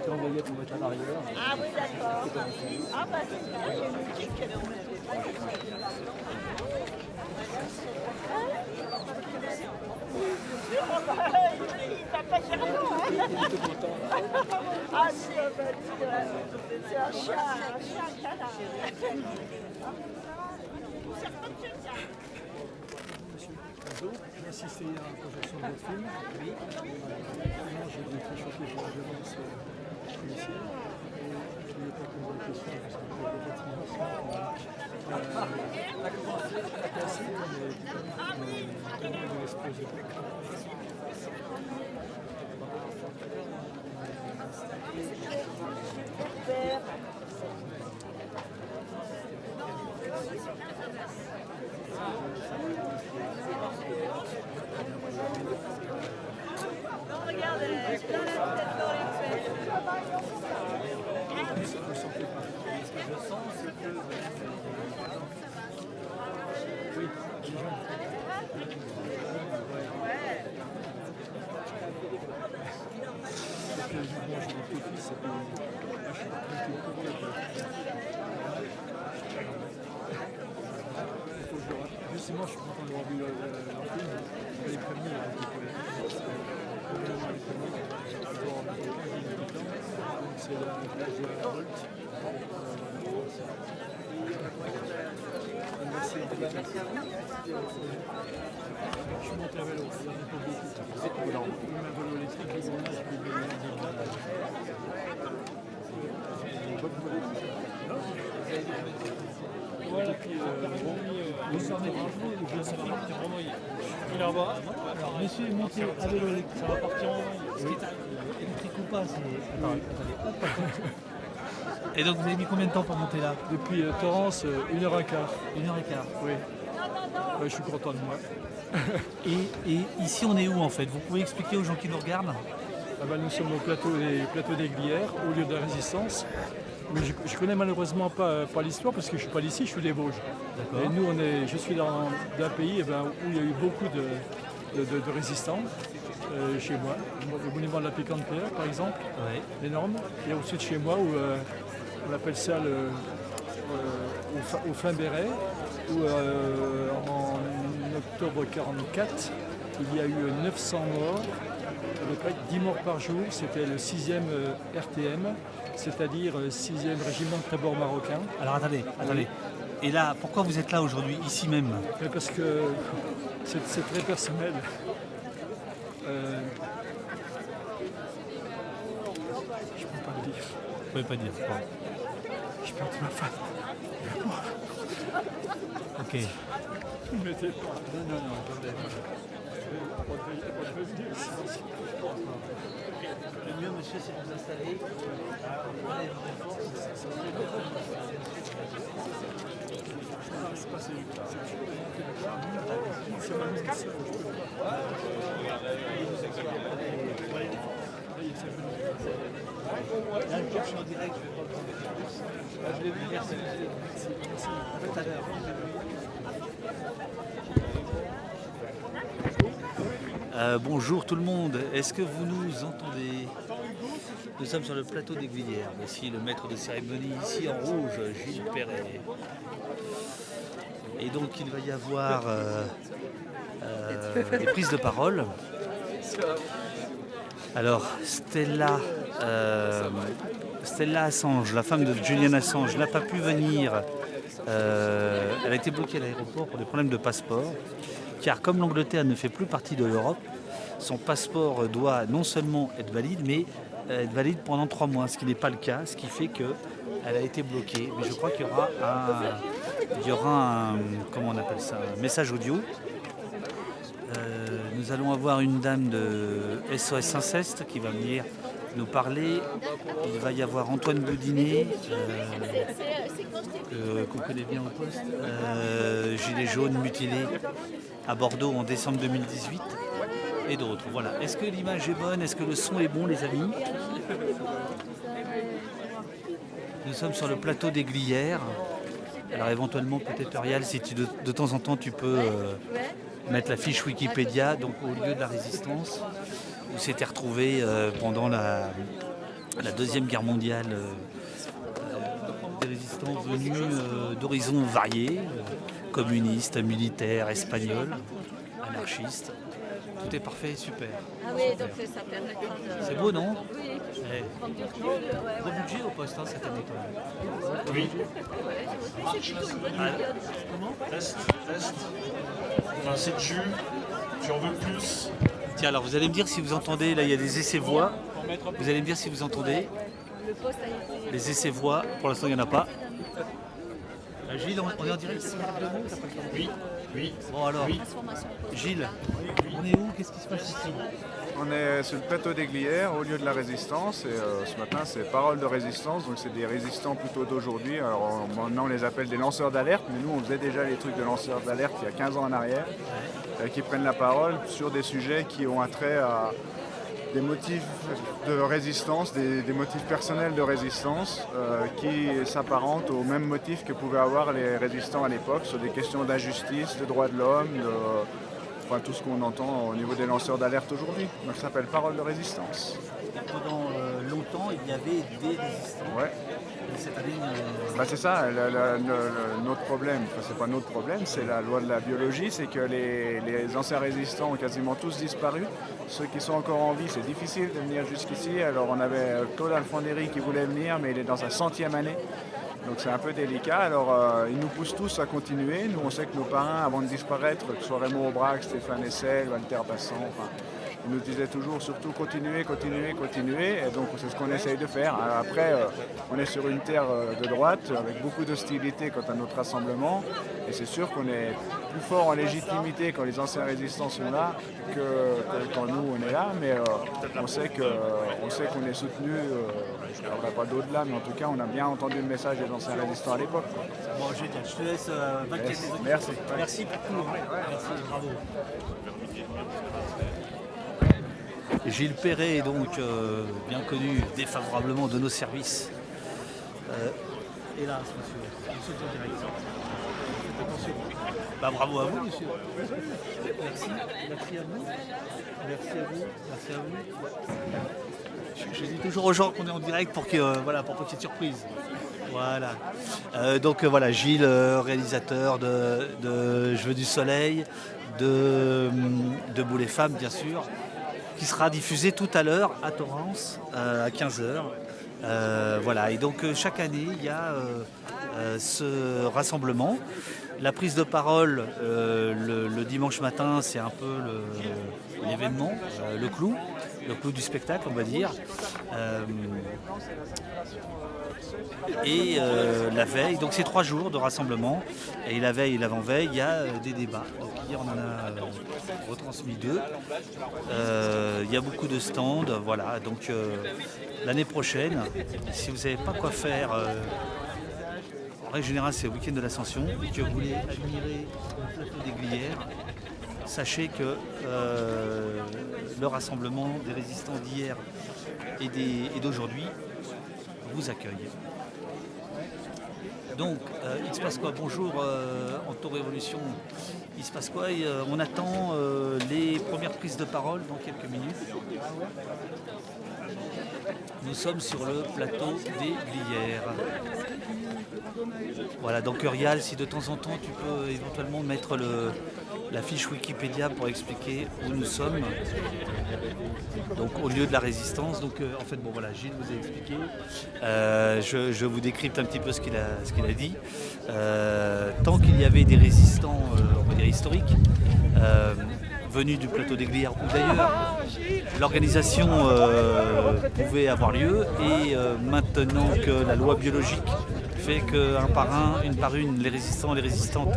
Tu es envoyé pour mettre à l'arrière. Ah oui, d'accord. Ah bah c'est ça, j'ai une musique que l'on avait pas. Il va pas faire long, hein. Ah si, c'est un canard. Bonjour, j'ai assisté à la projection de votre film. Oui. Moi, j'ai été très choqué par la violence policière. Et je ne voulais pas poser la question parce que la commencé à casser comme de l'explosion. Oui, justement, je suis content d'avoir vu le film. Je vais les prévenir un petit peu. C'est l'âge de la révolte. Je suis monté à vélo, il n'y en a pas beaucoup. Il y a un vélo électrique, les grenades, puis des voilà, puis il en va. Alors, monsieur est monté à vélo électrique, ça va partir en électrique ou pas, c'est... Attendez, hop. Et donc vous avez mis combien de temps pour monter là? Depuis Torrance, 1h15. 1h15. Oui. Je suis content de moi. Et ici on est où en fait? Vous pouvez expliquer aux gens qui nous regardent? Nous sommes au plateau des Glières, au lieu de la Résistance. Mais je ne connais malheureusement pas l'histoire parce que je ne suis pas d'ici, je suis des Vosges. Et nous, je suis dans un pays où il y a eu beaucoup de résistants chez moi. Le monument de la Piquante-Pierre, par exemple, énorme. Et au sud de chez moi, où on appelle ça au fin béret, où en octobre 1944, il y a eu 900 morts, à peu près 10 morts par jour. C'était le 6e RTM, c'est-à-dire 6e régiment de tribord marocain. Alors attendez. Et là, pourquoi vous êtes là aujourd'hui, ici même? Parce que c'est très personnel. Je ne peux pas le dire. Vous ne pouvez pas dire. Bon. Je perds ma femme. Ok. Ne mettez pas. Non, attendez. On devait venir ici. Le mieux, monsieur, c'est de vous installer. C'est ma maison. Là, je suis en direct, je vais pas le prendre. Je l'ai vu, merci. Tout à l'heure. Bonjour tout le monde, est-ce que vous nous entendez? Nous sommes sur le plateau des Glières. Voici le maître de cérémonie ici en rouge, Gilles Perret. Et donc il va y avoir des prises de parole. Alors Stella Assange, la femme de Julian Assange, n'a pas pu venir. Elle a été bloquée à l'aéroport pour des problèmes de passeport. Car comme l'Angleterre ne fait plus partie de l'Europe, son passeport doit non seulement être valide, mais être valide pendant 3 mois, ce qui n'est pas le cas, ce qui fait qu'elle a été bloquée. Mais je crois qu'il y aura un comment on appelle ça, un message audio. Nous allons avoir une dame de SOS Inceste qui va venir nous parler. Il va y avoir Antoine Boudinet, qu'on connaît bien au poste, gilet jaune mutilé à Bordeaux en décembre 2018 et d'autres. Voilà. Est-ce que l'image est bonne? Est-ce que le son est bon, les amis? Nous sommes sur le plateau des Glières. Alors éventuellement, peut-être Ariel, si de temps en temps tu peux mettre la fiche Wikipédia, donc au lieu de la Résistance. où s'étaient retrouvés pendant la Deuxième Guerre mondiale des résistants venus d'horizons variés, communistes, militaires, espagnols, anarchistes. Tout est parfait, super. Ah oui, donc ça permettra de... C'est beau, non? Oui, Ouais. prendre du recul, ouais, Gros budget au poste hein, cette année quand même. Oui. C'est plutôt une bonne période. Reste. Enfin, c'est jus. Tu en veux plus? Tiens, alors vous allez me dire si vous entendez, là il y a des essais-voix. Vous allez me dire si vous entendez. Le poste a été... Les essais-voix, pour l'instant il n'y en a pas. Gilles, on est en direct sur le mot, t'as pas le temps. Oui. Bon alors, Transformation poste. Gilles, on est où? Qu'est-ce qui se passe ici? On est sur le plateau des Glières, au lieu de la résistance. Et ce matin, c'est Parole de résistance. Donc, c'est des résistants plutôt d'aujourd'hui. Alors, maintenant, on les appelle des lanceurs d'alerte. Mais nous, on faisait déjà les trucs de lanceurs d'alerte il y a 15 ans en arrière. Qui prennent la parole sur des sujets qui ont attrait à des motifs de résistance, des motifs personnels de résistance qui s'apparentent aux mêmes motifs que pouvaient avoir les résistants à l'époque sur des questions d'injustice, de droits de l'homme, enfin, tout ce qu'on entend au niveau des lanceurs d'alerte aujourd'hui. Donc ça s'appelle Parole de résistance. Pendant longtemps, il y avait des résistants. Ouais. Et cette année, Bah c'est ça, notre problème, enfin, c'est pas notre problème, c'est la loi de la biologie, c'est que les anciens résistants ont quasiment tous disparu. Ceux qui sont encore en vie, c'est difficile de venir jusqu'ici. Alors on avait Claude Alfondéry qui voulait venir, mais il est dans sa 100e année. Donc c'est un peu délicat. Alors ils nous poussent tous à continuer. Nous on sait que nos parrains, avant de disparaître, que ce soit Raymond Aubrac, Stéphane Hessel, Walter Bassan, enfin, ils nous disaient toujours surtout continuer. Et donc c'est ce qu'on essaye de faire. Alors, après, on est sur une terre de droite avec beaucoup d'hostilité quant à notre rassemblement. Et c'est sûr qu'on est plus fort en légitimité quand les anciens résistants sont là que quand nous on est là. Mais on sait qu'on est soutenu. Je ne parlerai pas d'au-delà, mais en tout cas on a bien entendu le message des anciens résistants à l'époque. bon, génial. Je te laisse vaquer tes occupations. Merci. Merci beaucoup. Merci, bravo. Gilles Perret est donc bien connu défavorablement de nos services. Hélas, monsieur. Monsieur en direct. Faites attention. Bah, bravo à vous, monsieur. Merci. Merci à vous. Merci à vous. Merci à vous. Je dis toujours aux gens qu'on est en direct pour qu'il voilà, pour pas qu'il y ait de surprise. Voilà. Donc voilà, Gilles, réalisateur de Je veux du soleil, de Boulet Femmes, bien sûr, qui sera diffusé tout à l'heure à Torrance à 15h. Voilà, et donc chaque année il y a ce rassemblement. La prise de parole le dimanche matin, c'est un peu l'événement, le clou du spectacle, on va dire. Et la veille, donc c'est 3 jours de rassemblement, et la veille et l'avant-veille, il y a des débats. Donc hier on en a retransmis 2. Il y a beaucoup de stands, voilà. Donc l'année prochaine, si vous n'avez pas quoi faire, en règle générale c'est le week-end de l'Ascension, et que vous voulez admirer le plateau des Glières, sachez que le rassemblement des résistants d'hier et d'aujourd'hui vous accueille. Donc, il se passe quoi? Bonjour, Anto Révolution. Il se passe quoi? On attend les premières prises de parole dans quelques minutes. Nous sommes sur le plateau des Glières. Voilà, donc Urial, si de temps en temps tu peux éventuellement mettre la fiche Wikipédia pour expliquer où nous sommes. Donc au lieu de la résistance. Donc en fait, bon voilà, Gilles vous a expliqué. Je vous décrypte un petit peu ce qu'il a dit. Tant qu'il y avait des résistants, on va dire historiques, venus du plateau des Glières, où d'ailleurs l'organisation pouvait avoir lieu, et maintenant que la loi biologique fait qu'un par un, une par une, les résistants et les résistantes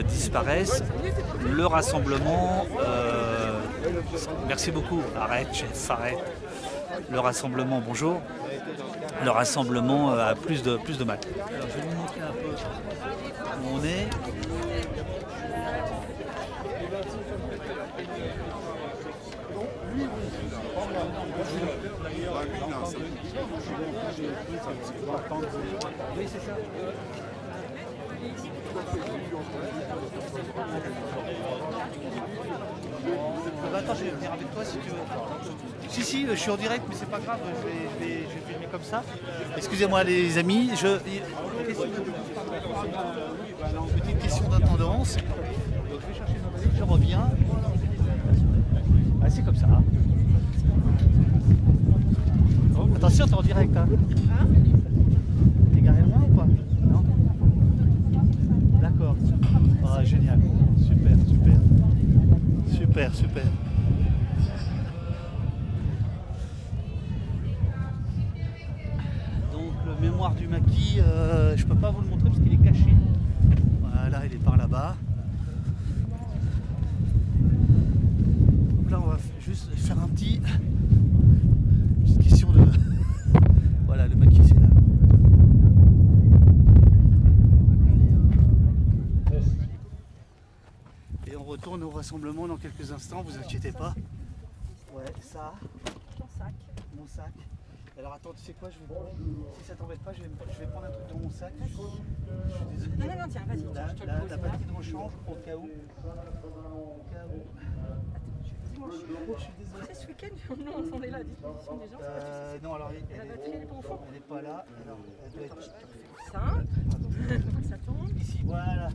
disparaissent, le rassemblement... merci beaucoup. Arrête, chef, arrête. Le rassemblement, bonjour. Le rassemblement a plus de mal. Alors, je vais vous montrer un peu où on est. Oui, c'est ça. Ça va attends, je vais venir avec toi si tu veux. Si, je suis en direct, mais c'est pas grave, je vais filmer comme ça. Excusez-moi les amis, une petite question d'intendance. Donc je vais chercher ma valise, je reviens. Ah, c'est comme ça. Attention, t'es en direct. Hein. T'es garé loin ou pas? Non. D'accord. Ah, génial. Super. Donc le mémoire du maquis, je peux pas vous le montrer parce qu'il est caché. Voilà, il est par là-bas. Donc là on va juste faire une petite question de... Voilà, le maquis c'est là. Et on retourne au rassemblement dans quelques instants, vous inquiétez pas. Ouais, ça. Mon sac. Alors attends, tu sais quoi, si ça t'embête pas, je vais prendre un truc dans mon sac. Je suis désolé. Non, tiens, vas-y, je te le pose. La batterie de rechange au cas où. Dis-moi, je suis désolée. Ce week-end, nous, on est là à disposition des gens. Non, alors La batterie, elle est pas au fond. Elle n'est pas là. Alors, elle doit être... Ça, ça tombe. Ici, voilà.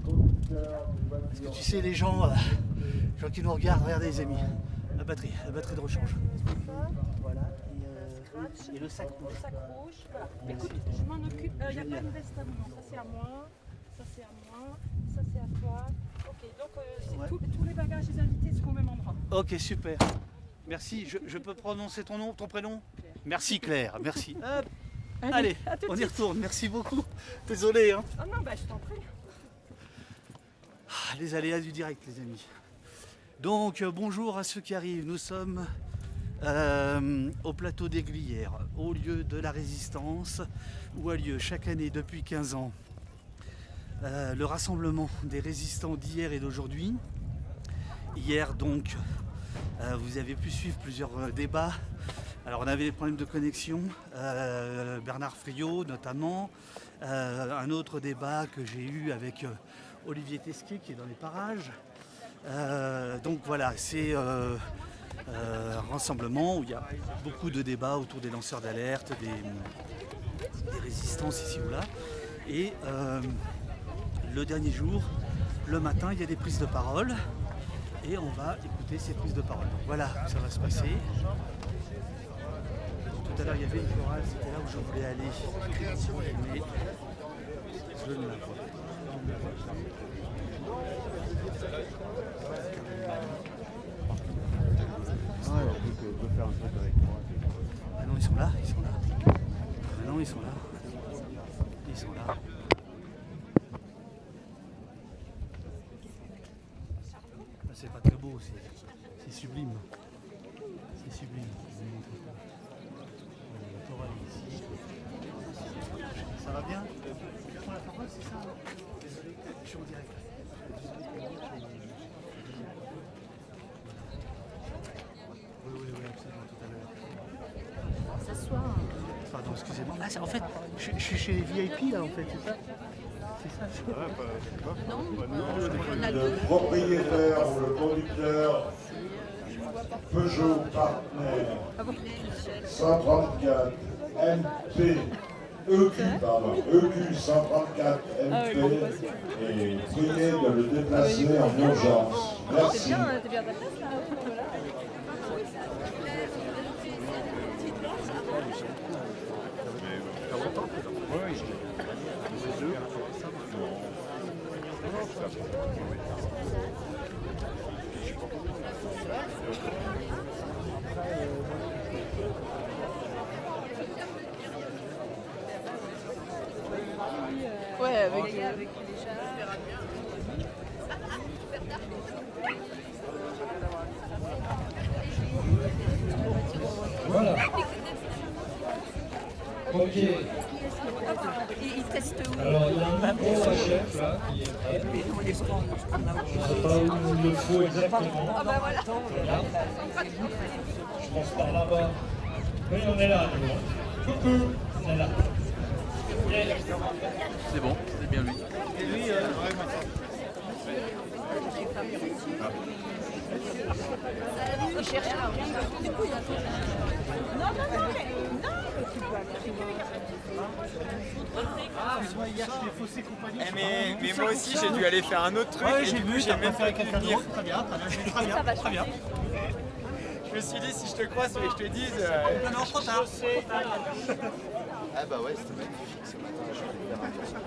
Parce que tu sais, les gens qui nous regardent, regardez les amis. La batterie de rechange. Voilà. Et le sac rouge. Le sac rouge, voilà. Écoute, je m'en occupe. Il n'y a pas une veste à moi. Ça, c'est à moi. Ça, c'est à moi. Ça, c'est à toi. Ok, donc c'est tous les bagages des invités seront au même endroit. Ok, super. Merci. Je peux prononcer ton nom, ton prénom? Merci Claire, merci. Hop. Allez, on y retourne. Merci beaucoup. Désolé. Hein. Ah non, je t'en prie. Les aléas du direct, les amis. Donc, bonjour à ceux qui arrivent. Nous sommes au plateau des Glières, au lieu de la Résistance, où a lieu chaque année depuis 15 ans le rassemblement des résistants d'hier et d'aujourd'hui. Hier, donc, vous avez pu suivre plusieurs débats. Alors, on avait des problèmes de connexion, Bernard Friot notamment, un autre débat que j'ai eu avec Olivier Tesquet qui est dans les parages. Donc voilà, c'est un rassemblement où il y a beaucoup de débats autour des lanceurs d'alerte, des résistances ici ou là. Et le dernier jour, le matin, il y a des prises de parole et on va écouter ces prises de parole. Donc voilà, ça va se passer. Tout à l'heure, il y avait une chorale, c'était là où je voulais aller. Mais je ne la vois pas. Ah non, ils sont là. Ah non, ils sont là. Ah, c'est pas très beau, c'est sublime. C'est sublime. Je vais vous montrer ça. La chorale est ici. Ça va bien? Tu prends la parole, c'est ça? Désolé, je suis en direct. Oui, absolument, tout à l'heure. S'asseoir. Pardon, excusez-moi. Ah, en fait, je suis chez VIP là, en fait, c'est ça? C'est ça? Non, Le propriétaire ou le conducteur Peugeot Partner 134 MP EQ 134 MP et priez de le déplacer en urgence. Merci. t'es bien à ta place là. Ouais, avec Les gars, avec les chats. Voilà. Ok. Ils testent où? Alors il y a un micro à chef là qui est prêt. Je ne sais pas où il le faut exactement. Ah bah voilà. Voilà. Je pense par là-bas. Oui, on est là. Coucou, on est là. C'est bon, c'est bien lui. Et lui, vraiment. cherche. Non, mais tu peux aller. Mais moi aussi j'ai dû aller faire un autre truc et du coup j'ai même pas pu venir. Très bien, très bien. Je me suis dit si je te croise et que je te dise... Non, trop tard. Ah bah ouais, c'était magnifique ce matin.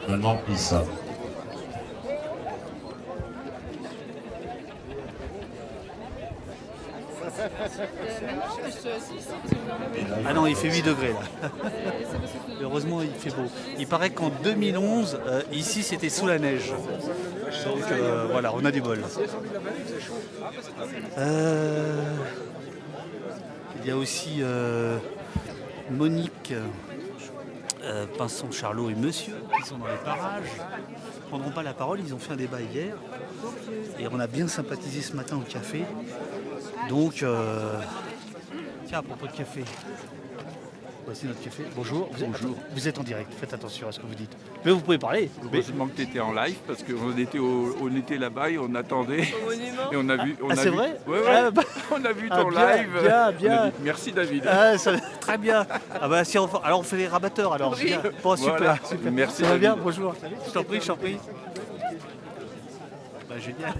Maintenant, pis ça. Ah non, il fait 8 degrés là. Heureusement, il fait beau. Il paraît qu'en 2011, ici, c'était sous la neige. Donc voilà, on a du bol. Il y a aussi Monique, Pinson, Charlot et Monsieur qui sont dans les parages. Ils ne prendront pas la parole, ils ont fait un débat hier. Et on a bien sympathisé ce matin au café. Donc, tiens, à propos de café, voici notre café. Bonjour. Vous êtes en direct, faites attention à ce que vous dites. Mais vous pouvez parler. Heureusement que tu étais en live parce qu'on était là-bas et on attendait. Et on a vu. C'est vrai? Ouais, on a vu ton bien, live. Bien. On a dit, merci David. Très bien. Ah bah si alors on fait les rabatteurs alors. Bien. Bon, super, Voilà. super. Merci. Ça va bien? David. Bonjour. Je t'en prie. Bah génial.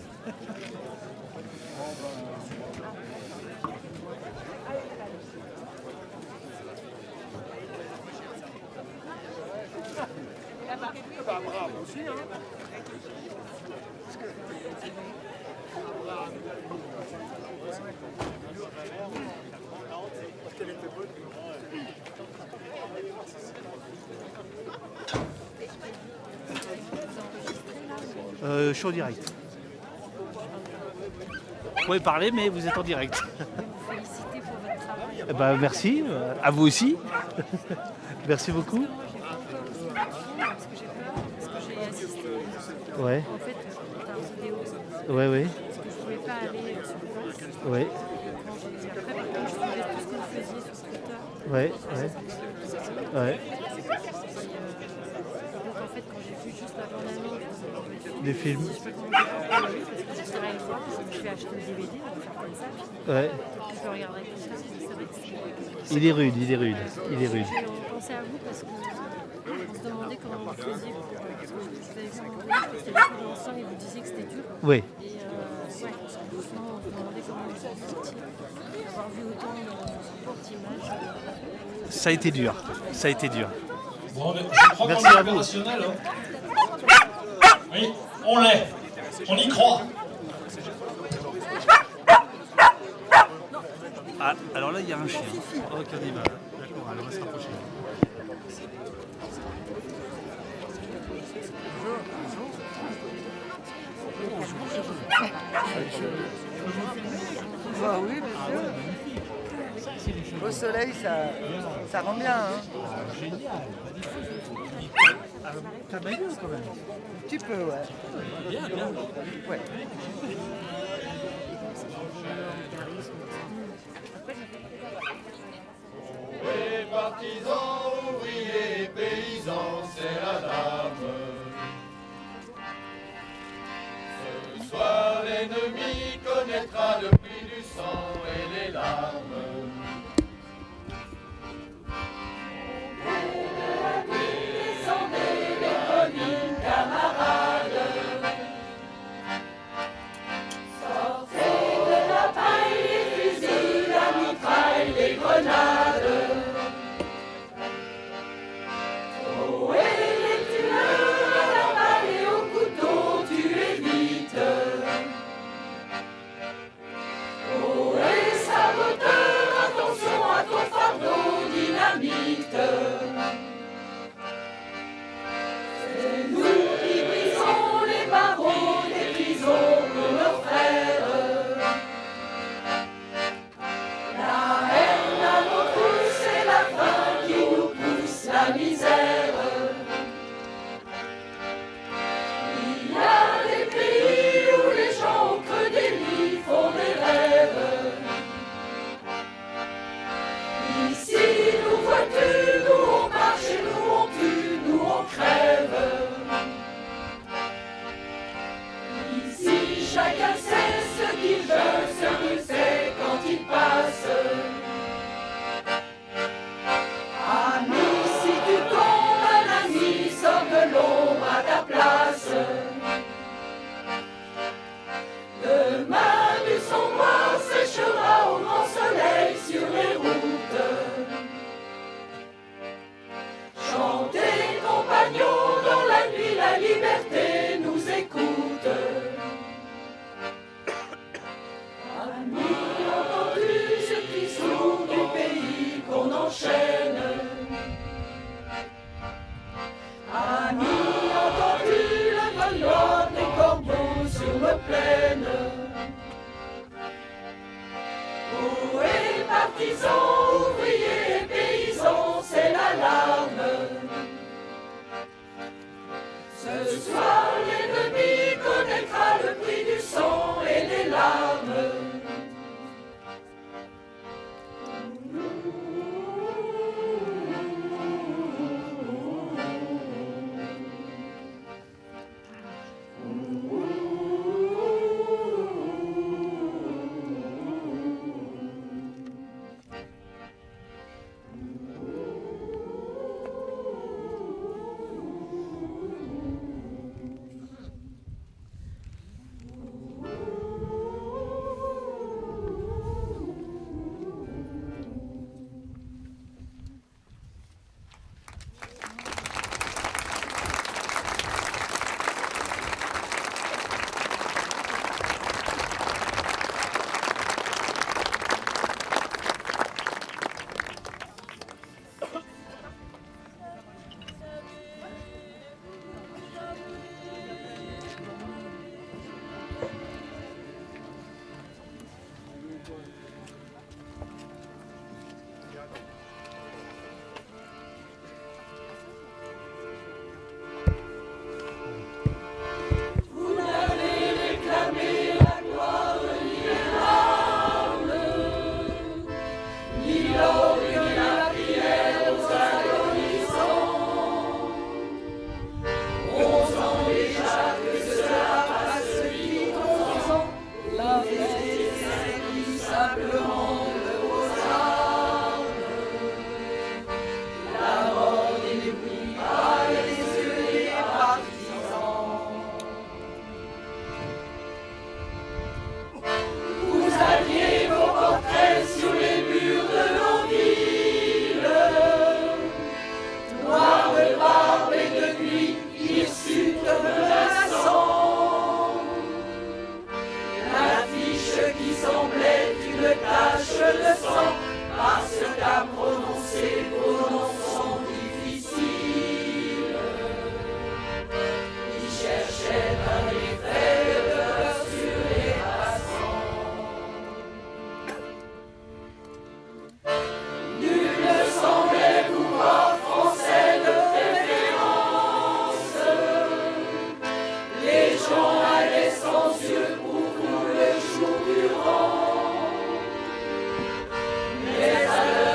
Je suis en direct. Vous pouvez parler, mais vous êtes en direct. Féliciter pour votre travail. Eh ben, merci, à vous aussi. Merci beaucoup. Parce que j'ai peur, parce que j'ai assisté. Ouais. En fait, t'as un vidéo. Ouais. Parce que je pouvais pas aller sur place. Ouais. Après, par contre, je trouvais tout ce que vous faisiez sur Twitter. Ouais. Donc en fait, quand j'ai vu juste la bande-annonce, Des films. j'espérais le voir, je vais acheter le DVD, on va faire comme ça. Ouais. Je regarderai tout ça, mais c'est vrai que Il est rude. on pensait à vous parce qu'on se demandait comment vous faisiez. Parce que vous avez vu un moment donné que c'était beaucoup d'encens et vous disiez que c'était dur. Oui. Et doucement, on se demandait comment vous avez sorti. Avoir vu autant de fortes images. Ça a été dur. Bon, je crois Merci qu'on est à vous. opérationnel. Oui, on l'est. On y croit. Ah, alors là, il y a un chien. Oh, cannibale. D'accord, elle va se rapprocher. Bah oui, bien sûr. Au soleil, ça rend bien. Génial. T'as baillé quand même. Un petit peu, ouais. Bien. Ouais. Les partisans, ouvriers, paysans, c'est la dame. Ce soir, l'ennemi connaîtra le prix du sang et les larmes. Descendez les collines, camarades. Sortez de la paille les fusils, la mitraille, les grenades. Où est partisans, ouvriers et paysans, c'est l'alarme. Ce soir, l'ennemi connaîtra le prix du sang et des larmes. Mais alors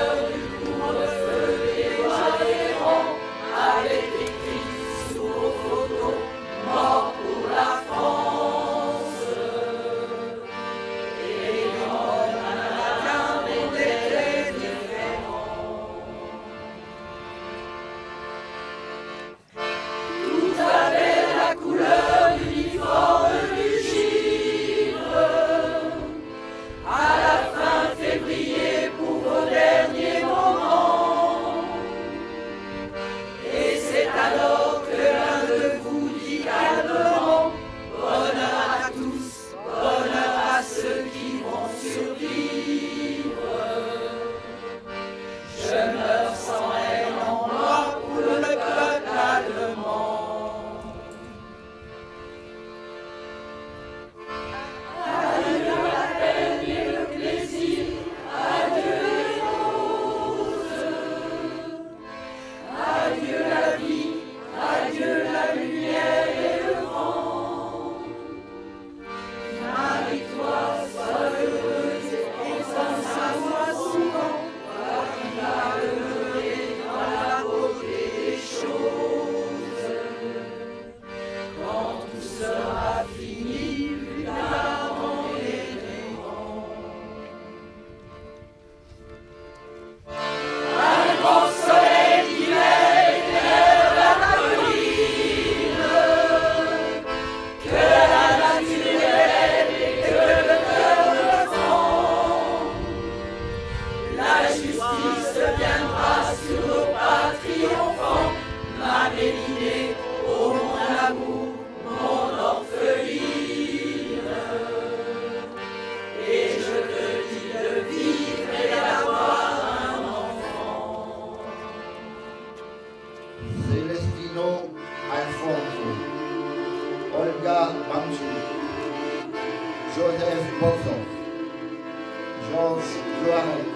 Cloarec,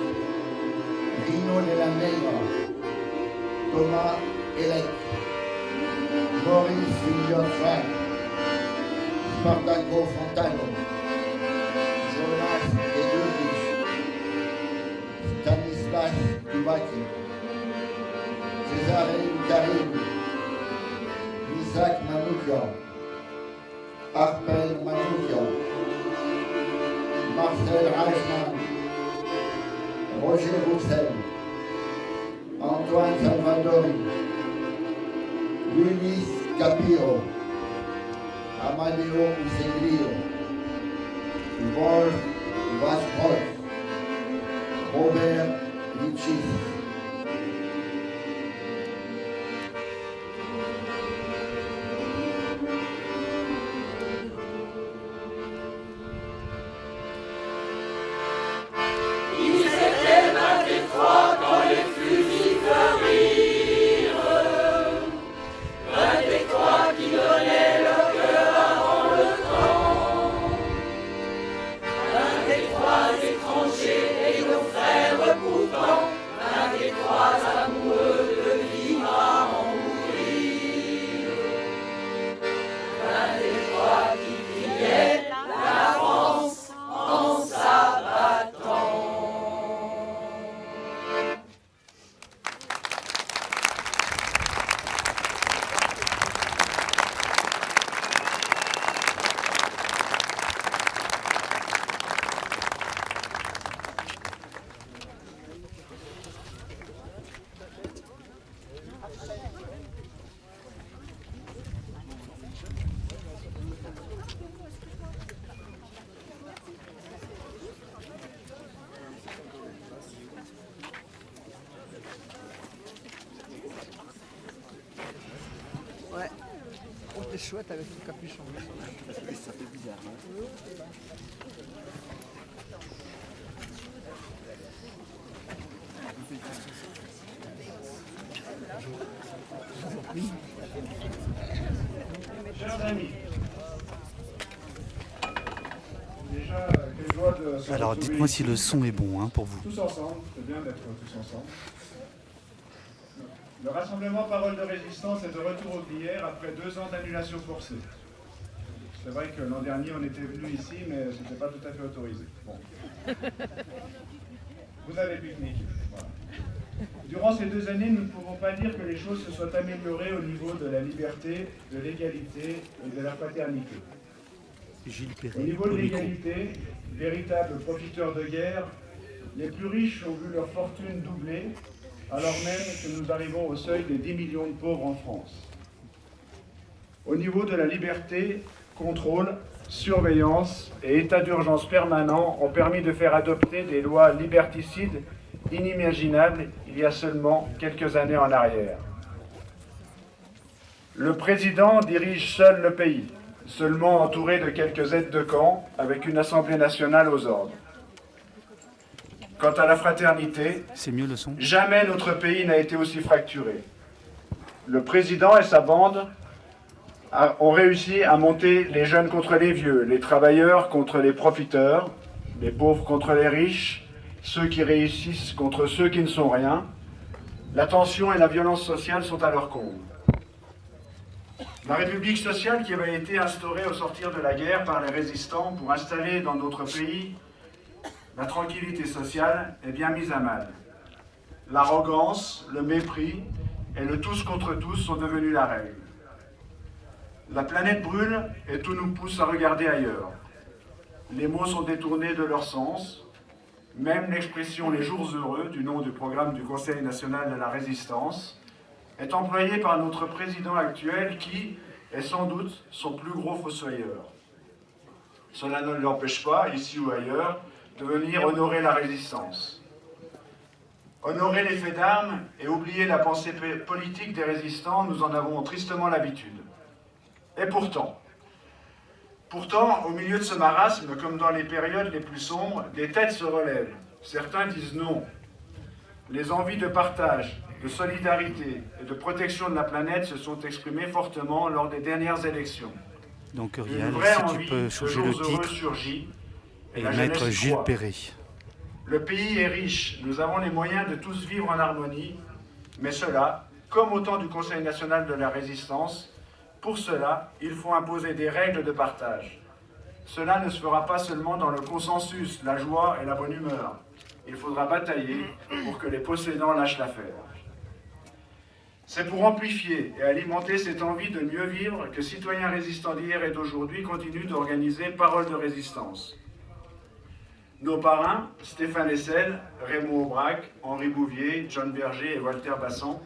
Rino de la Negra, Thomas Elec, Maurice William-Frank, Spartaco Fontano, Jonas Edudis, Stanislas Dubaki, Cesare Karim, Isaac Manoukian, Arpel Manoukian, Marcel Reichmann, Roger Roussel, Antoine Salvadori, Luis Capiro, Amadeo Useglio, Wolf Vasprot, Robert Lichis. Ouais, oh, t'es chouette avec ton capuchon. Ça fait bizarre. Chers amis, déjà, quelle joie de se Alors retrouver dites-moi si le son est bon hein, pour vous. tous ensemble, c'est bien d'être tous ensemble. Le rassemblement Parole de Résistance est de retour au Glières après 2 ans d'annulation forcée. C'est vrai que l'an dernier on était venu ici, mais ce n'était pas tout à fait autorisé. Bon. Vous avez pique-nique. Voilà. Durant ces 2 années, nous ne pouvons pas dire que les choses se soient améliorées au niveau de la liberté, de l'égalité et de la fraternité. Gilles Au Perret, niveau de au micro. l'égalité, véritables profiteurs de guerre, les plus riches ont vu leur fortune doubler, alors même que nous arrivons au seuil des 10 millions de pauvres en France. Au niveau de la liberté, contrôle, surveillance et état d'urgence permanent ont permis de faire adopter des lois liberticides inimaginables il y a seulement quelques années en arrière. Le président dirige seul le pays, seulement entouré de quelques aides de camp, avec une Assemblée nationale aux ordres. Quant à la fraternité, c'est mieux le son. Jamais notre pays n'a été aussi fracturé. Le président et sa bande ont réussi à monter les jeunes contre les vieux, les travailleurs contre les profiteurs, les pauvres contre les riches, ceux qui réussissent contre ceux qui ne sont rien. La tension et la violence sociale sont à leur comble. La République sociale qui avait été instaurée au sortir de la guerre par les résistants pour installer dans notre pays la tranquillité sociale est bien mise à mal. L'arrogance, le mépris et le tous contre tous sont devenus la règle. La planète brûle et tout nous pousse à regarder ailleurs. Les mots sont détournés de leur sens. Même l'expression « les jours heureux » du nom du programme du Conseil national de la résistance est employée par notre président actuel qui est sans doute son plus gros fossoyeur. Cela ne l'empêche pas, ici ou ailleurs, de venir honorer la résistance. Honorer les faits d'armes et oublier la pensée politique des résistants, nous en avons tristement l'habitude. Et pourtant, au milieu de ce marasme, comme dans les périodes les plus sombres, des têtes se relèvent. Certains disent non. Les envies de partage, de solidarité et de protection de la planète se sont exprimées fortement lors des dernières élections. Donc Une Uriel, vraie si tu envie peux de changer jours le heureux titre surgit, et la mettre jeunesse y Gilles croit. Perret. Le pays est riche, nous avons les moyens de tous vivre en harmonie, mais cela, comme au temps du Conseil national de la résistance, pour cela, il faut imposer des règles de partage. Cela ne se fera pas seulement dans le consensus, la joie et la bonne humeur. Il faudra batailler pour que les possédants lâchent l'affaire. C'est pour amplifier et alimenter cette envie de mieux vivre que Citoyens résistants d'hier et d'aujourd'hui continuent d'organiser Paroles de résistance. Nos parrains, Stéphane Hessel, Raymond Aubrac, Henri Bouvier, John Berger et Voltaire Bassan,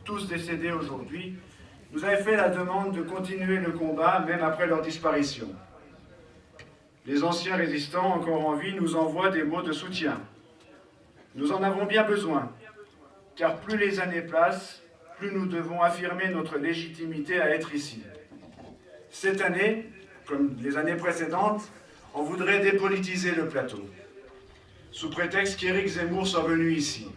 tous décédés aujourd'hui, nous avaient fait la demande de continuer le combat même après leur disparition. Les anciens résistants encore en vie nous envoient des mots de soutien. Nous en avons bien besoin, car plus les années passent, plus nous devons affirmer notre légitimité à être ici. Cette année, comme les années précédentes, on voudrait dépolitiser le plateau, sous prétexte qu'Éric Zemmour soit venu ici.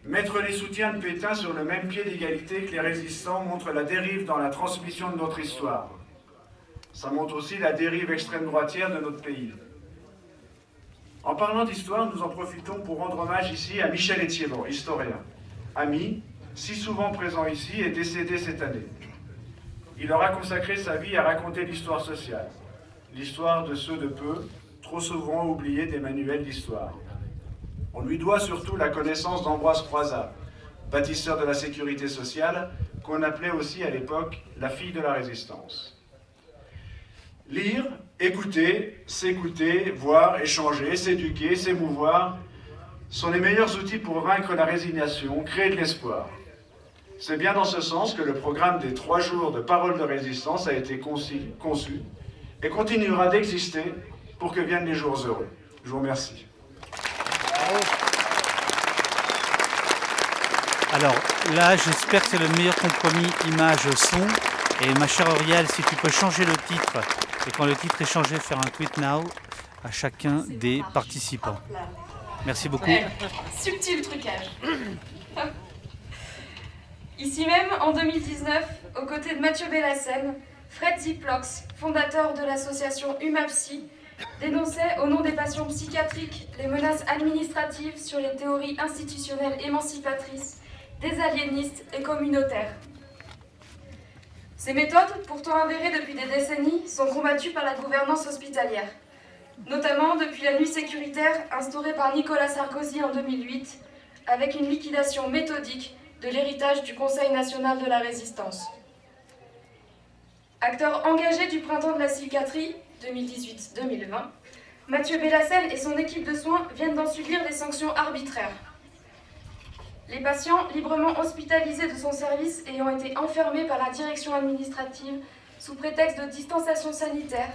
Mettre les soutiens de Pétain sur le même pied d'égalité que les résistants montre la dérive dans la transmission de notre histoire. Ça montre aussi la dérive extrême droitière de notre pays. En parlant d'histoire, nous en profitons pour rendre hommage ici à Michel Etiévon, historien, ami, si souvent présent ici et décédé cette année. Il aura consacré sa vie à raconter l'histoire sociale, l'histoire de ceux de peu, trop souvent oubliés des manuels d'histoire. On lui doit surtout la connaissance d'Ambroise Croizat, bâtisseur de la sécurité sociale, qu'on appelait aussi à l'époque la fille de la résistance. Lire, écouter, s'écouter, voir, échanger, s'éduquer, s'émouvoir sont les meilleurs outils pour vaincre la résignation, créer de l'espoir. C'est bien dans ce sens que le programme des 3 jours de Paroles de résistance a été conçu et continuera d'exister pour que viennent les jours heureux. Je vous remercie. Alors là, j'espère que c'est le meilleur compromis image-son. Et ma chère Auriel, si tu peux changer le titre, et quand le titre est changé, faire un tweet now à chacun des participants. Merci beaucoup. Ouais. Subtil trucage. Ici même, en 2019, aux côtés de Mathieu Bellassène, Fred Ziplox, fondateur de l'association UMAPSY, dénonçait au nom des patients psychiatriques les menaces administratives sur les théories institutionnelles émancipatrices, désaliénistes et communautaires. Ces méthodes, pourtant avérées depuis des décennies, sont combattues par la gouvernance hospitalière, notamment depuis la nuit sécuritaire instaurée par Nicolas Sarkozy en 2008, avec une liquidation méthodique de l'héritage du Conseil national de la résistance. Acteur engagé du printemps de la psychiatrie 2018-2020, Mathieu Bellassène et son équipe de soins viennent d'en subir des sanctions arbitraires. Les patients librement hospitalisés de son service ayant été enfermés par la direction administrative sous prétexte de distanciation sanitaire,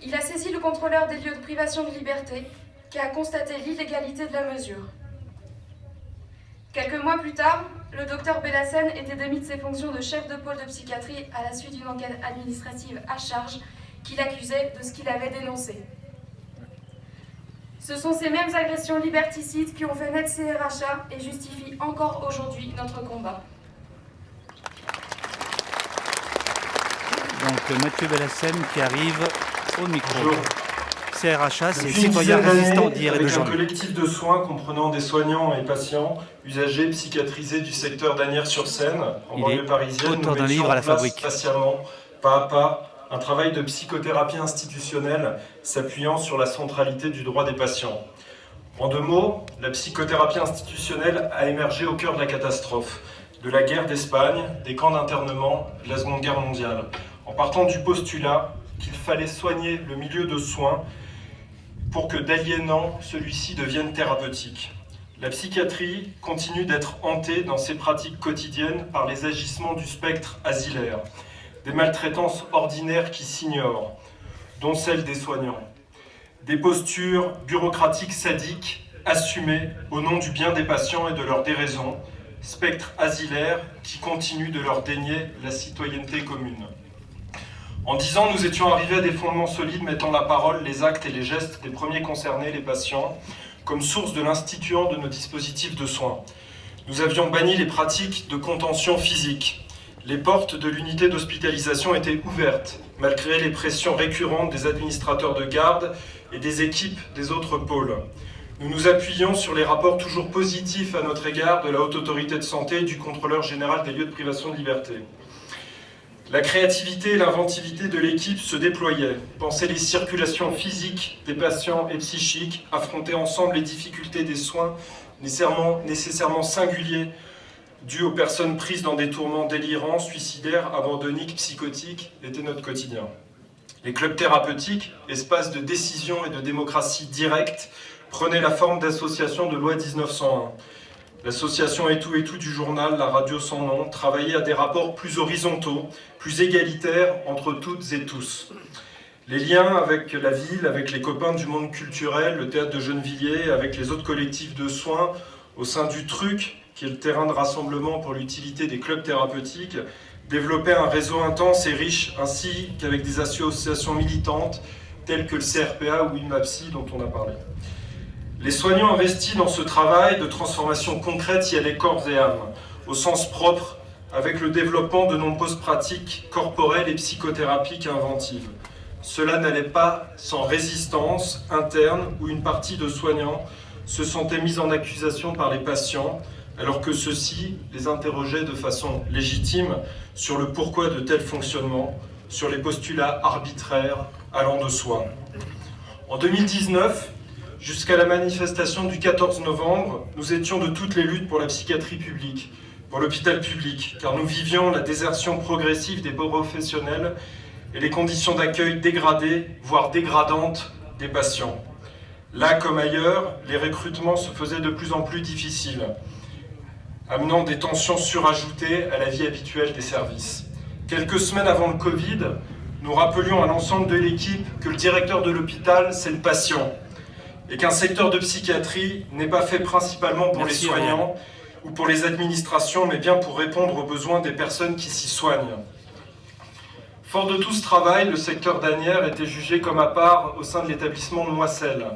il a saisi le contrôleur des lieux de privation de liberté qui a constaté l'illégalité de la mesure. Quelques mois plus tard, le docteur Bellassène était démis de ses fonctions de chef de pôle de psychiatrie à la suite d'une enquête administrative à charge qui l'accusait de ce qu'il avait dénoncé. Ce sont ces mêmes agressions liberticides qui ont fait naître CRHA et justifient encore aujourd'hui notre combat. Donc Mathieu Bellassène qui arrive au micro. Bonjour. CRHA, c'est Depuis une Citoyens dizaine d'années, résistants d'hier et avec un d'aujourd'hui. collectif de soins comprenant des soignants et patients, usagers, psychiatrisés du secteur d'Asnières-sur-Seine, en banlieue parisienne, nous auteur d'un mettions livre à la en place fabrique. patiemment, pas à pas, un travail de psychothérapie institutionnelle s'appuyant sur la centralité du droit des patients. En 2 mots, la psychothérapie institutionnelle a émergé au cœur de la catastrophe, de la guerre d'Espagne, des camps d'internement, de la Seconde Guerre mondiale, en partant du postulat qu'il fallait soigner le milieu de soins pour que d'aliénant, celui-ci devienne thérapeutique. La psychiatrie continue d'être hantée dans ses pratiques quotidiennes par les agissements du spectre asilaire, des maltraitances ordinaires qui s'ignorent, dont celle des soignants, des postures bureaucratiques sadiques assumées au nom du bien des patients et de leur déraison, spectre asilaire qui continue de leur dénier la citoyenneté commune. En 10 ans, nous étions arrivés à des fondements solides mettant la parole, les actes et les gestes des premiers concernés, les patients, comme source de l'instituant de nos dispositifs de soins. Nous avions banni les pratiques de contention physique, Les portes de l'unité d'hospitalisation étaient ouvertes, malgré les pressions récurrentes des administrateurs de garde et des équipes des autres pôles. Nous nous appuyons sur les rapports toujours positifs à notre égard de la Haute Autorité de Santé et du Contrôleur Général des lieux de privation de liberté. La créativité et l'inventivité de l'équipe se déployaient. Penser les circulations physiques des patients et psychiques, affronter ensemble les difficultés des soins nécessairement singuliers dus aux personnes prises dans des tourments délirants, suicidaires, abandonniques, psychotiques, était notre quotidien. Les clubs thérapeutiques, espaces de décision et de démocratie directe, prenaient la forme d'associations de loi 1901. L'association Et tout du journal, la radio sans nom, travaillait à des rapports plus horizontaux, plus égalitaires entre toutes et tous. Les liens avec la ville, avec les copains du monde culturel, le théâtre de Gennevilliers, avec les autres collectifs de soins, au sein du TRUC, qui est le terrain de rassemblement pour l'utilité des clubs thérapeutiques, développaient un réseau intense et riche, ainsi qu'avec des associations militantes telles que le CRPA ou IMAPSI dont on a parlé. Les soignants investis dans ce travail de transformation concrète y allaient corps et âme, au sens propre, avec le développement de nombreuses pratiques corporelles et psychothérapiques inventives. Cela n'allait pas sans résistance interne où une partie de soignants se sentait mise en accusation par les patients, alors que ceux-ci les interrogeaient de façon légitime sur le pourquoi de tel fonctionnement, sur les postulats arbitraires allant de soi. En 2019, jusqu'à la manifestation du 14 novembre, nous étions de toutes les luttes pour la psychiatrie publique, pour l'hôpital public, car nous vivions la désertion progressive des professionnels et les conditions d'accueil dégradées, voire dégradantes, des patients. Là comme ailleurs, les recrutements se faisaient de plus en plus difficiles, amenant des tensions surajoutées à la vie habituelle des services. Quelques semaines avant le Covid, nous rappelions à l'ensemble de l'équipe que le directeur de l'hôpital, c'est le patient, et qu'un secteur de psychiatrie n'est pas fait principalement pour les soignants ou pour les administrations, mais bien pour répondre aux besoins des personnes qui s'y soignent. Fort de tout ce travail, le secteur d'Asnières était jugé comme à part au sein de l'établissement de Moisselles.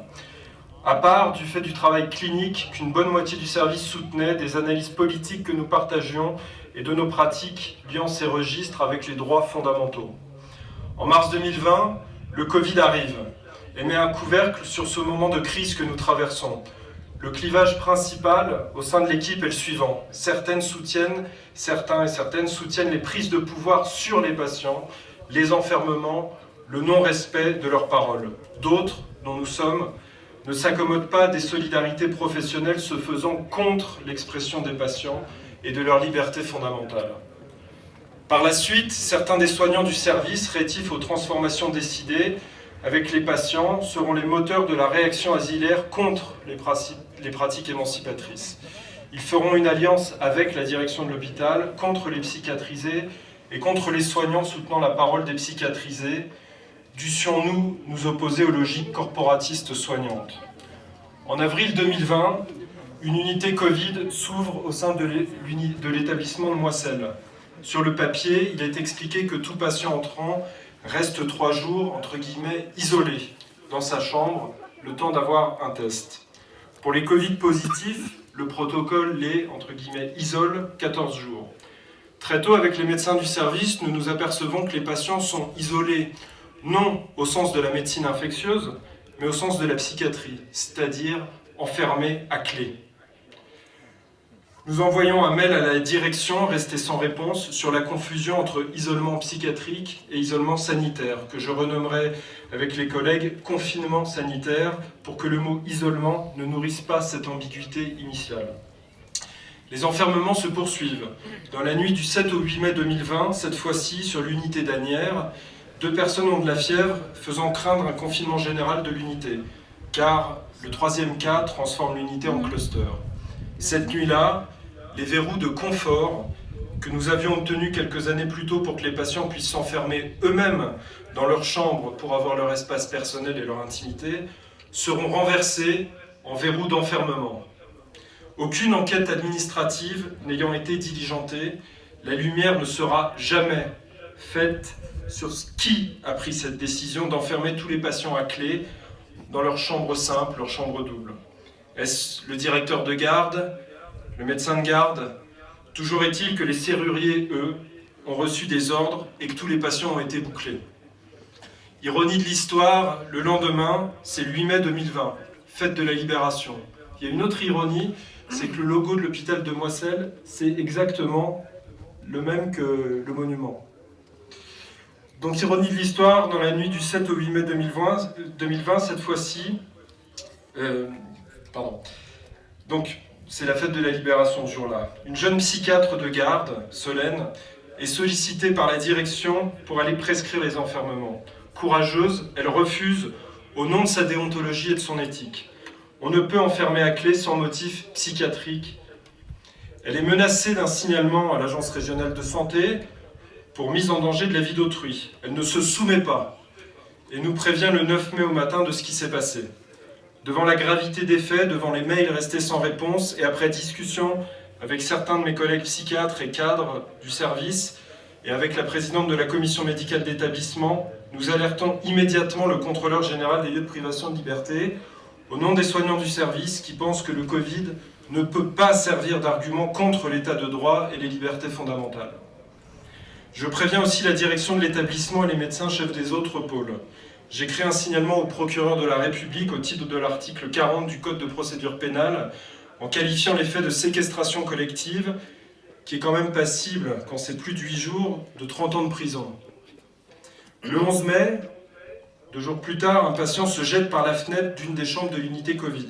À part du fait du travail clinique qu'une bonne moitié du service soutenait, des analyses politiques que nous partagions et de nos pratiques liant ces registres avec les droits fondamentaux. En mars 2020, le Covid arrive et met un couvercle sur ce moment de crise que nous traversons. Le clivage principal au sein de l'équipe est le suivant. Certains et certaines soutiennent les prises de pouvoir sur les patients, les enfermements, le non-respect de leurs paroles. D'autres, dont nous sommes, ne s'accommodent pas des solidarités professionnelles se faisant contre l'expression des patients et de leur liberté fondamentale. Par la suite, certains des soignants du service, rétifs aux transformations décidées avec les patients, seront les moteurs de la réaction asilaire contre les pratiques émancipatrices. Ils feront une alliance avec la direction de l'hôpital contre les psychiatrisés et contre les soignants soutenant la parole des psychiatrisés. Dussions-nous nous opposer aux logiques corporatistes soignantes. En avril 2020, une unité Covid s'ouvre au sein de l'établissement de Moisselles. Sur le papier, il est expliqué que tout patient entrant reste 3 jours, entre guillemets, isolé dans sa chambre, le temps d'avoir un test. Pour les Covid positifs, le protocole les, entre guillemets, isole 14 jours. Très tôt, avec les médecins du service, nous nous apercevons que les patients sont isolés, non au sens de la médecine infectieuse, mais au sens de la psychiatrie, c'est-à-dire enfermés à clé. Nous envoyons un mail à la direction, resté sans réponse, sur la confusion entre isolement psychiatrique et isolement sanitaire, que je renommerai avec les collègues confinement sanitaire, pour que le mot isolement ne nourrisse pas cette ambiguïté initiale. Les enfermements se poursuivent. Dans la nuit du 7 au 8 mai 2020, cette fois-ci sur l'unité d'Asnières, 2 personnes ont de la fièvre, faisant craindre un confinement général de l'unité, car le 3e cas transforme l'unité en cluster. Cette nuit-là, les verrous de confort que nous avions obtenus quelques années plus tôt pour que les patients puissent s'enfermer eux-mêmes dans leur chambre pour avoir leur espace personnel et leur intimité, seront renversés en verrous d'enfermement. Aucune enquête administrative n'ayant été diligentée, la lumière ne sera jamais faite sur qui a pris cette décision d'enfermer tous les patients à clé dans leur chambre simple, leur chambre double. Est-ce le directeur de garde, le médecin de garde? Toujours est-il que les serruriers, eux, ont reçu des ordres et que tous les patients ont été bouclés. Ironie de l'histoire, le lendemain, c'est le 8 mai 2020, fête de la Libération. Il y a une autre ironie, c'est que le logo de l'hôpital de Moisselles, c'est exactement le même que le monument. Donc ironie de l'histoire, dans la nuit du 7 au 8 mai 2020 cette fois-ci, donc c'est la fête de la Libération ce jour-là. Une jeune psychiatre de garde, Solène, est sollicitée par la direction pour aller prescrire les enfermements. Courageuse, elle refuse au nom de sa déontologie et de son éthique. On ne peut enfermer à clé sans motif psychiatrique. Elle est menacée d'un signalement à l'Agence régionale de santé pour mise en danger de la vie d'autrui. Elle ne se soumet pas et nous prévient le 9 mai au matin de ce qui s'est passé. Devant la gravité des faits, devant les mails restés sans réponse et après discussion avec certains de mes collègues psychiatres et cadres du service et avec la présidente de la commission médicale d'établissement, nous alertons immédiatement le contrôleur général des lieux de privation de liberté au nom des soignants du service qui pensent que le Covid ne peut pas servir d'argument contre l'état de droit et les libertés fondamentales. Je préviens aussi la direction de l'établissement et les médecins chefs des autres pôles. J'ai créé un signalement au procureur de la République au titre de l'article 40 du Code de procédure pénale en qualifiant les faits de séquestration collective qui est quand même passible, quand c'est plus de 8 jours, de 30 ans de prison. Le 11 mai, 2 jours plus tard, un patient se jette par la fenêtre d'une des chambres de l'unité Covid.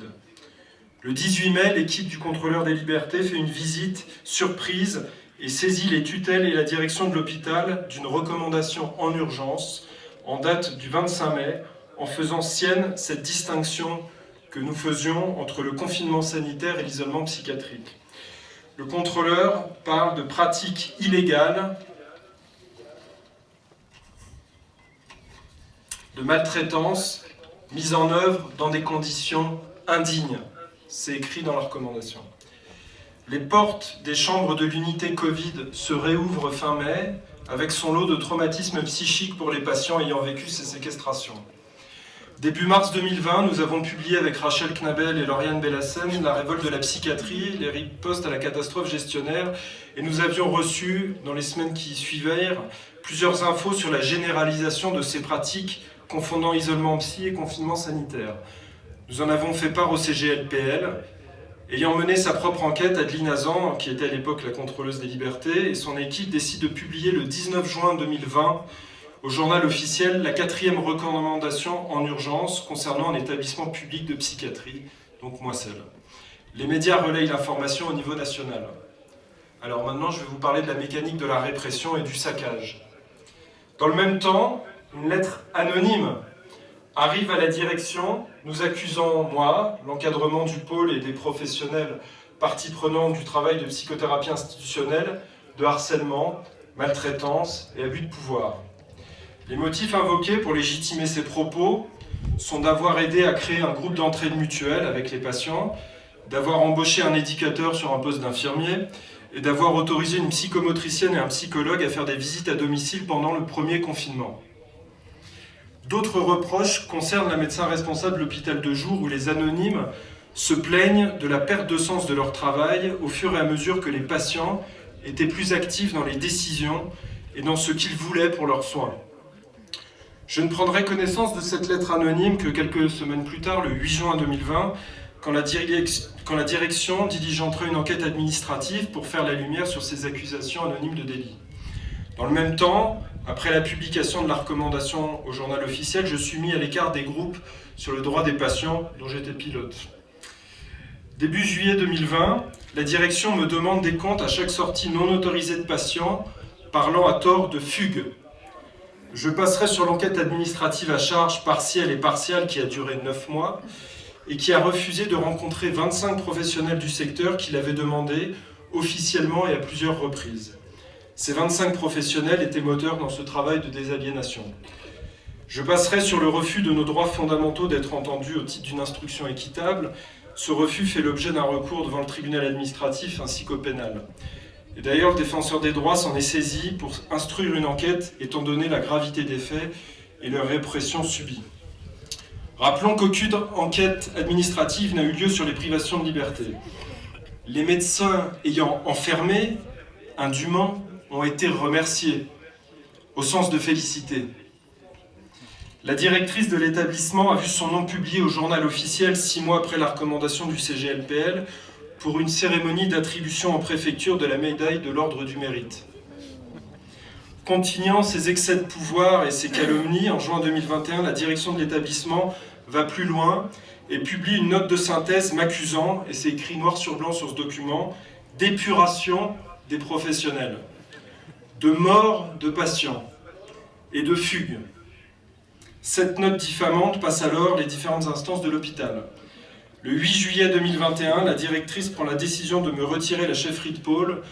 Le 18 mai, l'équipe du contrôleur des libertés fait une visite surprise et saisit les tutelles et la direction de l'hôpital d'une recommandation en urgence en date du 25 mai, en faisant sienne cette distinction que nous faisions entre le confinement sanitaire et l'isolement psychiatrique. Le contrôleur parle de pratiques illégales, de maltraitance mise en œuvre dans des conditions indignes. C'est écrit dans la recommandation. Les portes des chambres de l'unité Covid se réouvrent fin mai avec son lot de traumatismes psychiques pour les patients ayant vécu ces séquestrations. Début mars 2020, nous avons publié avec Rachel Knabel et Lauriane Bellassem La révolte de la psychiatrie, les ripostes à la catastrophe gestionnaire, et nous avions reçu, dans les semaines qui suivirent, plusieurs infos sur la généralisation de ces pratiques confondant isolement psy et confinement sanitaire. Nous en avons fait part au CGLPL. Ayant mené sa propre enquête, Adeline Hazan, qui était à l'époque la contrôleuse des libertés, et son équipe décident de publier le 19 juin 2020 au journal officiel la 4e recommandation en urgence concernant un établissement public de psychiatrie, donc Moisselles. Les médias relayent l'information au niveau national. Alors maintenant, je vais vous parler de la mécanique de la répression et du saccage. Dans le même temps, une lettre anonyme arrive à la direction, nous accusant, moi, l'encadrement du pôle et des professionnels partie prenante du travail de psychothérapie institutionnelle, de harcèlement, maltraitance et abus de pouvoir. Les motifs invoqués pour légitimer ces propos sont d'avoir aidé à créer un groupe d'entraide mutuelle avec les patients, d'avoir embauché un éducateur sur un poste d'infirmier et d'avoir autorisé une psychomotricienne et un psychologue à faire des visites à domicile pendant le premier confinement. D'autres reproches concernent la médecin responsable de l'hôpital de jour où les anonymes se plaignent de la perte de sens de leur travail au fur et à mesure que les patients étaient plus actifs dans les décisions et dans ce qu'ils voulaient pour leurs soins. Je ne prendrai connaissance de cette lettre anonyme que quelques semaines plus tard, le 8 juin 2020, quand la direction diligenterait une enquête administrative pour faire la lumière sur ces accusations anonymes de délit. Dans le même temps, après la publication de la recommandation au journal officiel, je suis mis à l'écart des groupes sur le droit des patients dont j'étais pilote. Début juillet 2020, la direction me demande des comptes à chaque sortie non autorisée de patients, parlant à tort de fugue. Je passerai sur l'enquête administrative à charge partielle et partiale qui a duré 9 mois et qui a refusé de rencontrer 25 professionnels du secteur qui l'avaient demandé officiellement et à plusieurs reprises. Ces 25 professionnels étaient moteurs dans ce travail de désaliénation. Je passerai sur le refus de nos droits fondamentaux d'être entendus au titre d'une instruction équitable. Ce refus fait l'objet d'un recours devant le tribunal administratif ainsi qu'au pénal. Et d'ailleurs, le défenseur des droits s'en est saisi pour instruire une enquête étant donné la gravité des faits et leur répression subie. Rappelons qu'aucune enquête administrative n'a eu lieu sur les privations de liberté. Les médecins ayant enfermé indûment ont été remerciés, au sens de féliciter. La directrice de l'établissement a vu son nom publié au journal officiel 6 mois après la recommandation du CGLPL pour une cérémonie d'attribution en préfecture de la médaille de l'Ordre du Mérite. Continuant ses excès de pouvoir et ses calomnies, en juin 2021, la direction de l'établissement va plus loin et publie une note de synthèse m'accusant, et c'est écrit noir sur blanc sur ce document, d'épuration des professionnels, de mort de patients et de fugue. Cette note diffamante passe alors les différentes instances de l'hôpital. Le 8 juillet 2021, la directrice prend la décision de me retirer la chefferie de pôle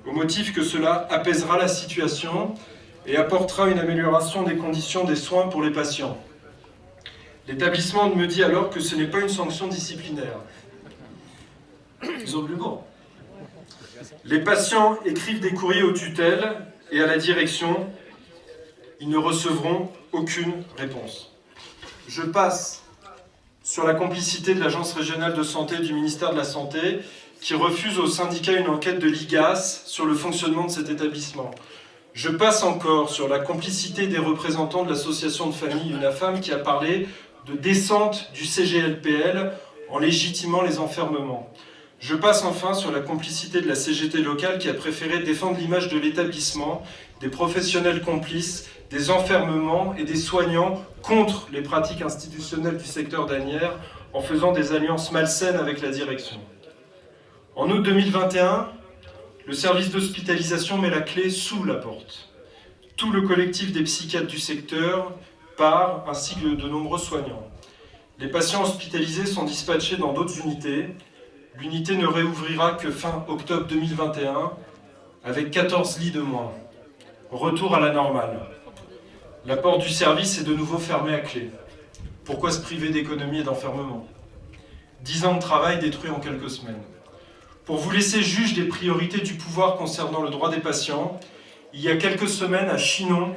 au motif que cela apaisera la situation et apportera une amélioration des conditions des soins pour les patients. L'établissement me dit alors que ce n'est pas une sanction disciplinaire. Ils ont de l'humour. Les patients écrivent des courriers aux tutelles et à la direction. Ils ne recevront aucune réponse. Je passe sur la complicité de l'Agence régionale de santé du ministère de la Santé qui refuse au syndicat une enquête de l'IGAS sur le fonctionnement de cet établissement. Je passe encore sur la complicité des représentants de l'association de famille UNAFAM qui a parlé de descente du CGLPL en légitimant les enfermements. Je passe enfin sur la complicité de la CGT locale qui a préféré défendre l'image de l'établissement, des professionnels complices, des enfermements et des soignants contre les pratiques institutionnelles du secteur d'Asnières en faisant des alliances malsaines avec la direction. En août 2021, le service d'hospitalisation met la clé sous la porte. Tout le collectif des psychiatres du secteur part, ainsi que de nombreux soignants. Les patients hospitalisés sont dispatchés dans d'autres unités. L'unité ne réouvrira que fin octobre 2021, avec 14 lits de moins. Retour à la normale. La porte du service est de nouveau fermée à clé. Pourquoi se priver d'économie et d'enfermement ? 10 ans de travail détruits en quelques semaines. Pour vous laisser juge des priorités du pouvoir concernant le droit des patients, il y a quelques semaines à Chinon,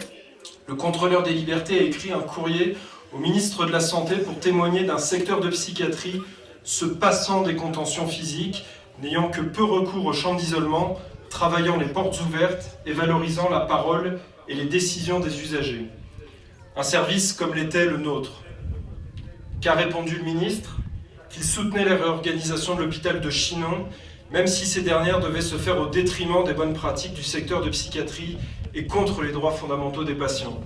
le contrôleur des libertés a écrit un courrier au ministre de la Santé pour témoigner d'un secteur de psychiatrie se passant des contentions physiques, n'ayant que peu recours aux chambres d'isolement, travaillant les portes ouvertes et valorisant la parole et les décisions des usagers. Un service comme l'était le nôtre. Qu'a répondu le ministre ? Qu'il soutenait la réorganisation de l'hôpital de Chinon, même si ces dernières devaient se faire au détriment des bonnes pratiques du secteur de psychiatrie et contre les droits fondamentaux des patients.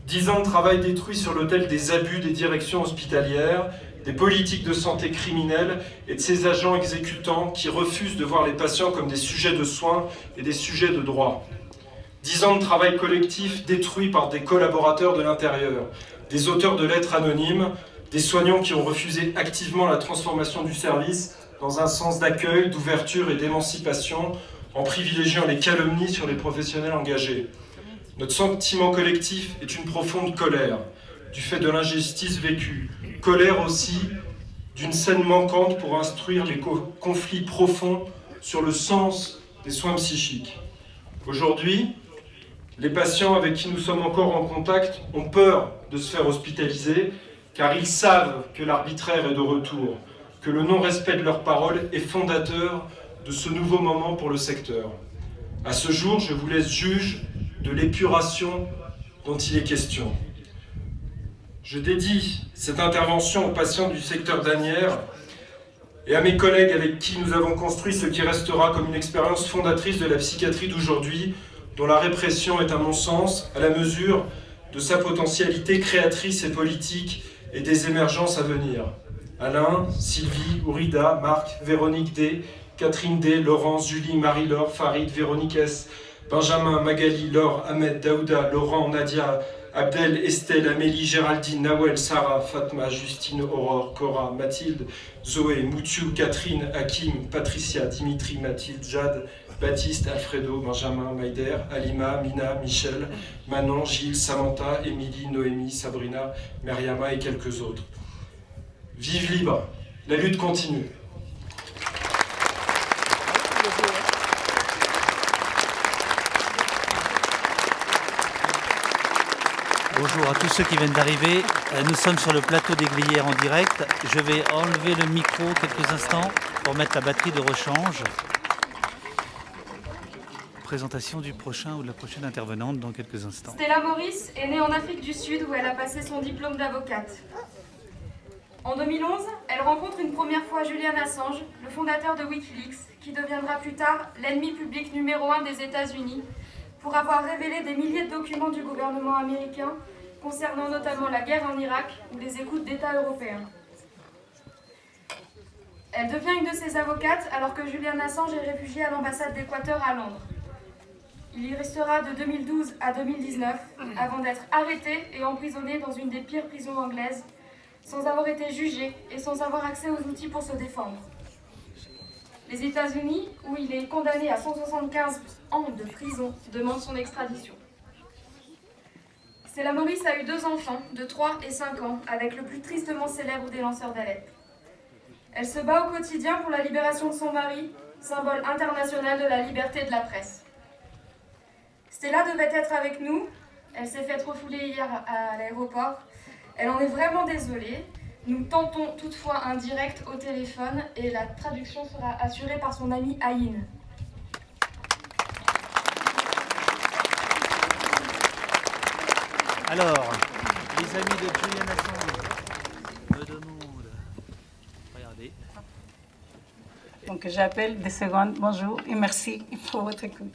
10 ans de travail détruits sur l'autel des abus des directions hospitalières, des politiques de santé criminelles et de ces agents exécutants qui refusent de voir les patients comme des sujets de soins et des sujets de droit. 10 ans de travail collectif détruits par des collaborateurs de l'intérieur, des auteurs de lettres anonymes, des soignants qui ont refusé activement la transformation du service dans un sens d'accueil, d'ouverture et d'émancipation, en privilégiant les calomnies sur les professionnels engagés. Notre sentiment collectif est une profonde colère, du fait de l'injustice vécue. Colère aussi d'une scène manquante pour instruire les conflits profonds sur le sens des soins psychiques. Aujourd'hui, les patients avec qui nous sommes encore en contact ont peur de se faire hospitaliser, car ils savent que l'arbitraire est de retour, que le non-respect de leurs paroles est fondateur de ce nouveau moment pour le secteur. À ce jour, je vous laisse juge de l'épuration dont il est question. Je dédie cette intervention aux patients du secteur d'Asnières et à mes collègues avec qui nous avons construit ce qui restera comme une expérience fondatrice de la psychiatrie d'aujourd'hui, dont la répression est à mon sens à la mesure de sa potentialité créatrice et politique et des émergences à venir. Alain, Sylvie, Ourida, Marc, Véronique D, Catherine D, Laurence, Julie, Marie-Laure, Farid, Véronique S, Benjamin, Magali, Laure, Ahmed, Daouda, Laurent, Nadia, Abdel, Estelle, Amélie, Géraldine, Nawel, Sarah, Fatma, Justine, Aurore, Cora, Mathilde, Zoé, Moutiou, Catherine, Hakim, Patricia, Dimitri, Mathilde, Jade, Baptiste, Alfredo, Benjamin, Maïder, Alima, Mina, Michel, Manon, Gilles, Samantha, Émilie, Noémie, Sabrina, Myriama et quelques autres. Vive libre, la lutte continue. Bonjour à tous ceux qui viennent d'arriver. Nous sommes sur le plateau des Glières en direct. Je vais enlever le micro quelques instants pour mettre la batterie de rechange. présentation du prochain ou de la prochaine intervenante dans quelques instants. Stella Morris est née en Afrique du Sud où elle a passé son diplôme d'avocate. En 2011, elle rencontre une première fois Julian Assange, le fondateur de Wikileaks, qui deviendra plus tard l'ennemi public numéro 1 des États-Unis, pour avoir révélé des milliers de documents du gouvernement américain concernant notamment la guerre en Irak ou les écoutes d'États européens. Elle devient une de ses avocates alors que Julian Assange est réfugié à l'ambassade d'Équateur à Londres. Il y restera de 2012 à 2019 avant d'être arrêté et emprisonné dans une des pires prisons anglaises, sans avoir été jugé et sans avoir accès aux outils pour se défendre. Les États-Unis, où il est condamné à 175 ans de prison, demandent son extradition. Stella Morris a eu 2 enfants de 3 et 5 ans avec le plus tristement célèbre des lanceurs d'alerte. Elle se bat au quotidien pour la libération de son mari, symbole international de la liberté de la presse. Stella devait être avec nous, elle s'est faite refouler hier à l'aéroport. Elle en est vraiment désolée. Nous tentons toutefois un direct au téléphone et la traduction sera assurée par son ami Aïn. Alors, les amis de Julian Assange me demandent. Regardez. Donc j'appelle 2 secondes. Bonjour et merci pour votre écoute.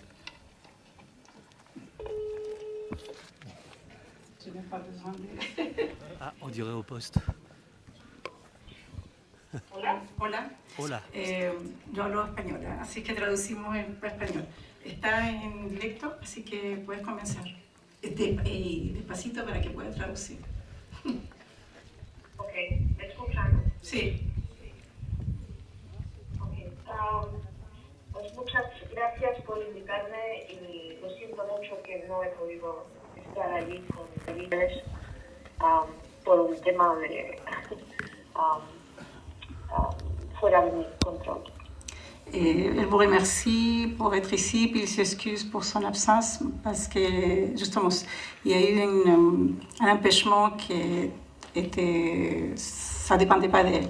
Je n'ai pas besoin de... Ah, on dirait au poste. Hola. Hola. Hola. Yo hablo español, así que traducimos en español. Está en directo, así que puedes comenzar. Despacito para que pueda traducir. Ok, ¿me escuchan? Sí. Okay. Pues muchas gracias por invitarme y lo siento mucho que no he podido estar allí con ustedes por un tema de fuera de mi control. Elle vous remercie pour être ici, puis il s'excuse pour son absence parce que justement il y a eu un empêchement qui était, ça ne dépendait pas d'elle.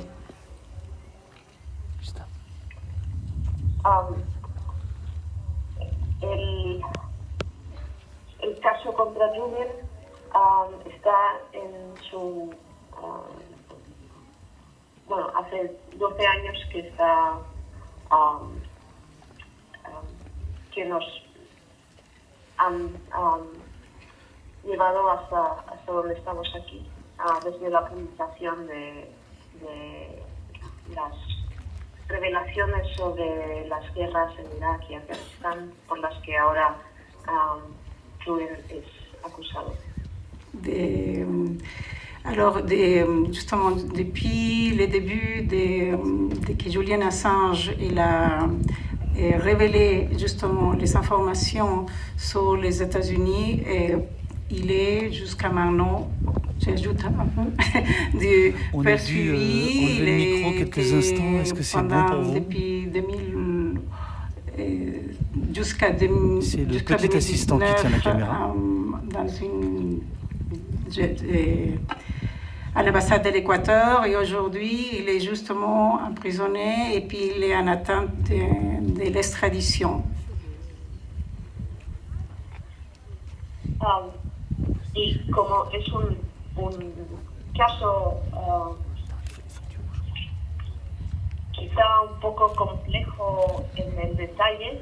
El caso contra Julian está en su... bueno, hace 12 años que está... que nos han llevado hasta donde estamos aquí, desde la publicación de las revelaciones sobre las guerras en Irak y Afganistán por las que ahora Julian es acusado. Alors, justement, depuis le début de que Julian Assange il a révélé justement les informations sur les États-Unis, il est jusqu'à maintenant, j'ajoute un peu, poursuivi. On a dû enlever le micro quelques instants. Est-ce que c'est bon pour vous? Depuis 2000, jusqu'à 2019. C'est le petit assistant qui tient la caméra. Dans à l'ambassade de l'Équateur et aujourd'hui il est justement emprisonné et puis il est en attente de l'extradition. Y como es un caso quizá un poco complejo en el detalle.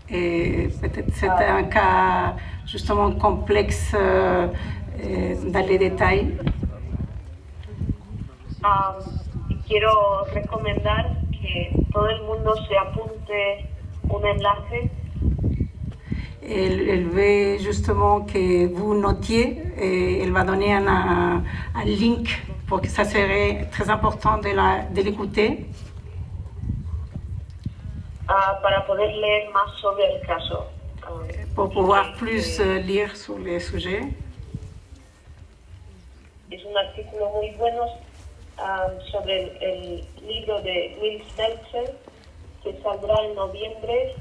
Et peut-être c'est un cas justement complexe dans les détails. Quiero recomendar que todo el mundo se apunte un enlace. Elle veut justement que vous notiez et elle va donner un link pour que ça serait très important de l'écouter. Para poder leer más sobre el caso. Pour pouvoir plus lire sur les sujets. Es un artículo muy bueno sobre el libro de Will Smeltzer que saldrá en noviembre,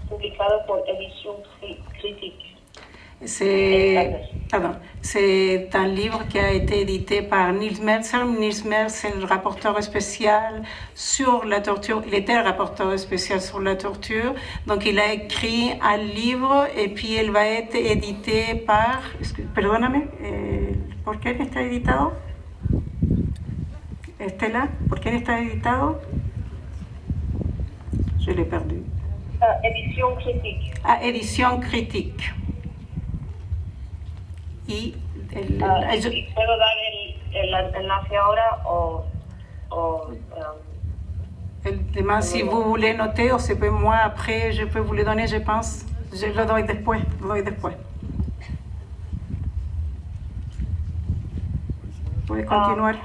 publicado por Edition Critique. C'est un livre qui a été édité par Nils Melzer. Nils Melzer, c'est le rapporteur spécial sur la torture. Il était le rapporteur spécial sur la torture. Donc, il a écrit un livre et puis il va être édité par... Perdóname, ¿por quién está editado? Estela, ¿por quién está editado? Je l'ai perdu. Édition critique. Ah, édition critique. Y ¿Puedo dar el enlace ahora o demain, si vous voulez noter, o c'est moi après, je peux vous le donner, je pense. Je le doy después, Puede continuar.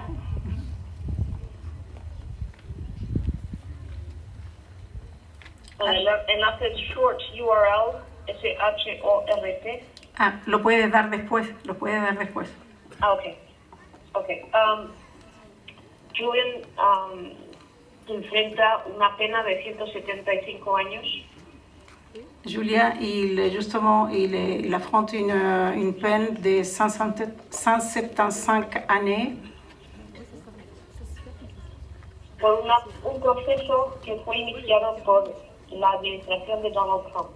el enlace short URL, S-H-O-R-T? Ah, lo puedes dar después, Ah, ok. Julian enfrenta una pena de 175 años. Julia, il affronte une peine de 175 années por un proceso que fue iniciado por la administración de Donald Trump.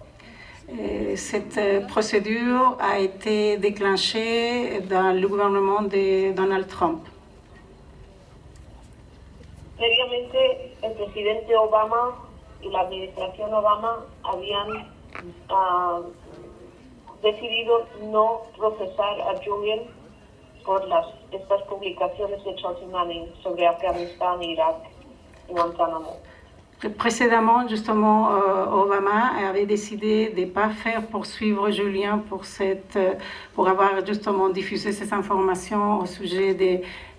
Cette procédure a été déclenchée dans le gouvernement de Donald Trump. Previamente, el presidente Obama y la administración Obama habían decidido no procesar a Julian por estas publicaciones de Chelsea Manning sobre Afganistán, Irak y Guantánamo. Précédemment, justement, Obama avait décidé de ne pas faire poursuivre Julian pour avoir justement diffusé ces informations au sujet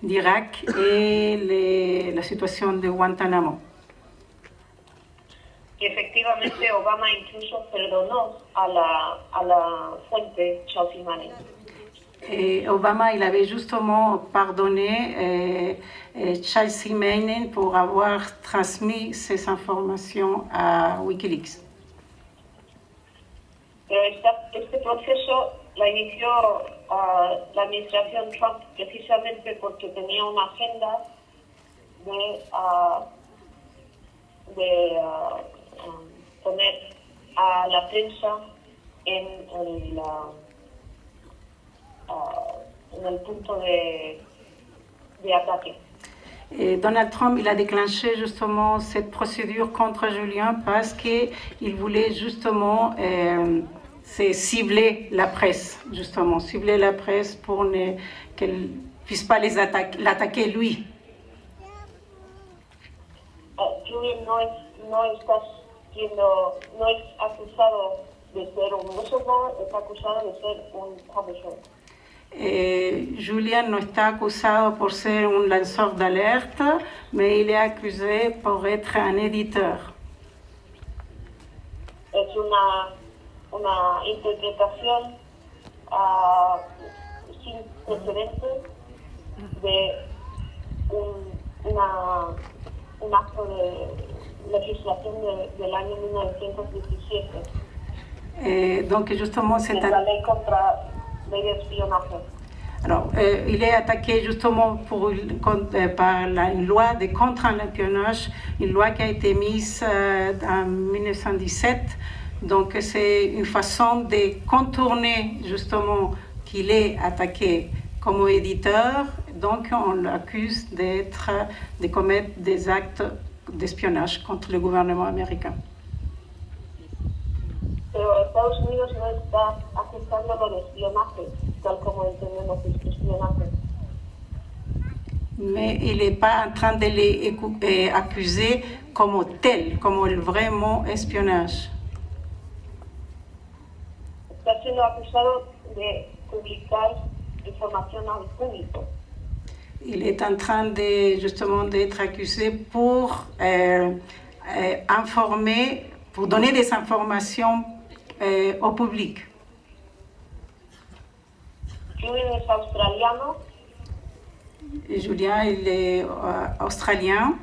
d'Irak et la situation de Guantánamo. Y efectivamente, Obama incluso perdonó a la fuente Chelsea Manning. Et Obama, il avait justement pardonné Chelsea Manning pour avoir transmis ces informations à Wikileaks. Pero este proceso la inició la administración Trump precisamente porque tenía una agenda de poner a la prensa en el punto de ataque. Et Donald Trump, il a déclenché justement cette procédure contre Julian parce qu'il voulait justement cibler la presse, pour qu'elle ne puisse pas l'attaquer lui. Julian no es acusado de ser un whistleblower, es acusado de ser un publisher. Julian no está acusado por ser un lanceur d'alerte, mais il est accusé pour être un éditeur. Es una interpretación sin precedentes de un acto de legislación del año 1917. Donc justement, c'est la ley contra l'espionage. Alors, il est attaqué justement par une loi de contre l'espionnage, une loi qui a été mise en 1917. Donc, c'est une façon de contourner justement qu'il est attaqué comme éditeur. Donc, on l'accuse de commettre des actes d'espionnage contre le gouvernement américain. Pero Estados Unidos no está acusándolo de espionaje, tal como entendemos espionaje. Mais il n'est pas en train de les accuser comme tel, comme vraiment espionnage. Está siendo acusado de publicar información al público. Il est en train justement d'être accusé pour informer, pour donner des informations au public. Julian es australiano. Julian, il est australien.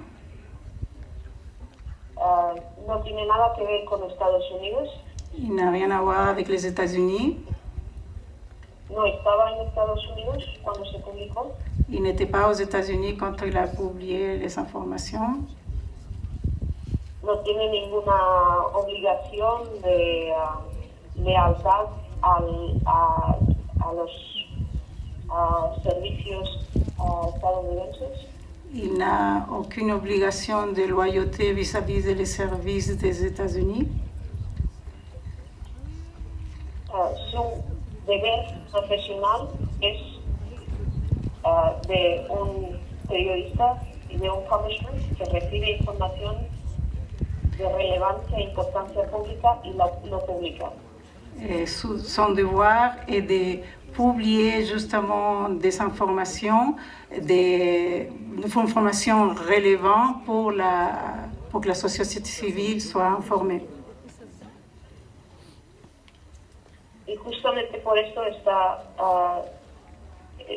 No tiene nada que ver con Estados Unidos. Il n'a rien à voir avec les États-Unis. no estaba en Estados Unidos cuando se publicó. Il n'était pas aux États-Unis quand il a publié les informations. No tiene ninguna obligación de lealtad a los servicios estadounidenses. Il n'a aucune obligation de loyauté vis-à-vis des services des États-Unis. Su deber profesional es de un periodista y de un publisher que recibe información de relevancia e importancia pública y lo publica. Son devoir est de publier justement des informations rélévantes pour que la société civile soit informée. Y justamente por esto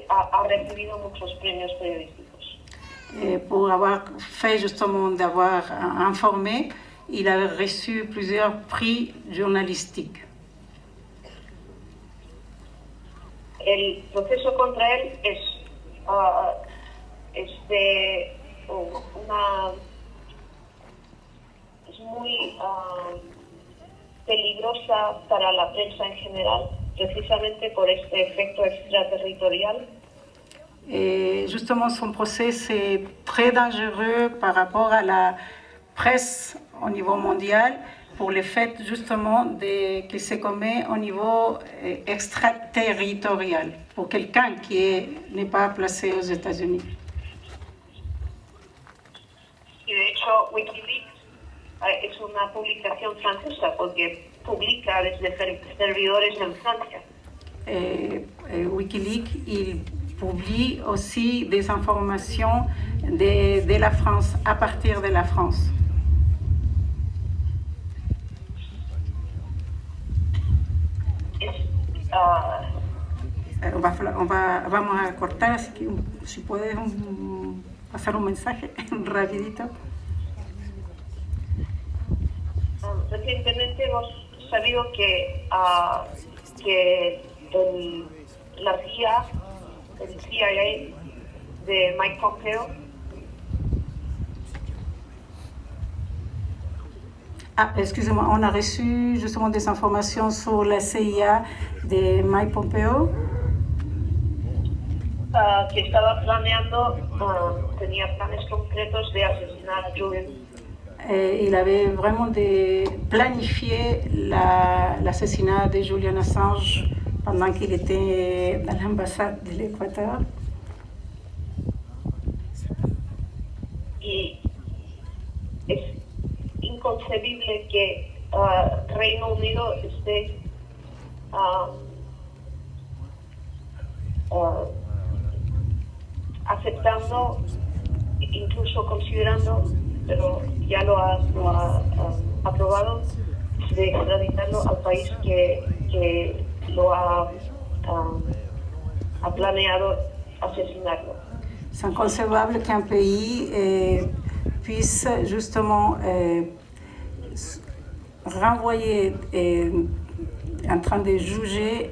ha recibido muchos premios periodísticos. Pour avoir fait justement d'avoir informé, il a reçu plusieurs prix journalistiques. El proceso contra él es muy peligrosa para la prensa en general, precisamente por este efecto extraterritorial. Justement, son procès est très dangereux par rapport à la presse au niveau mondial, pour le fait justement qu'il se commet au niveau extraterritorial, pour quelqu'un qui n'est pas placé aux États-Unis. Y de hecho, Wikileaks es una publicación francesa porque publica desde servidores en Francia. Wikileaks, il publie aussi des informations de la France, à partir de la France. Vamos a cortar, así que si puedes pasar un mensaje rapidito. Recientemente hemos sabido que la CIA, el CIA de Mike Pompeo, Excusez-moi, on a reçu justement des informations sur la CIA de Mike Pompeo. Que estaba planeando, tenía planes concretos de asesinar a Julian. Il avait vraiment planifié l'assassinat de Julian Assange pendant qu'il était dans l'ambassade de l'Équateur. Y es inconcebible que Reino Unido esté aceptando, incluso considerando, pero ya lo ha aprobado, de extraditarlo al país que lo ha planeado asesinarlo. C'est inconcevable qu'un pays puisse justement renvoyer, en train de juger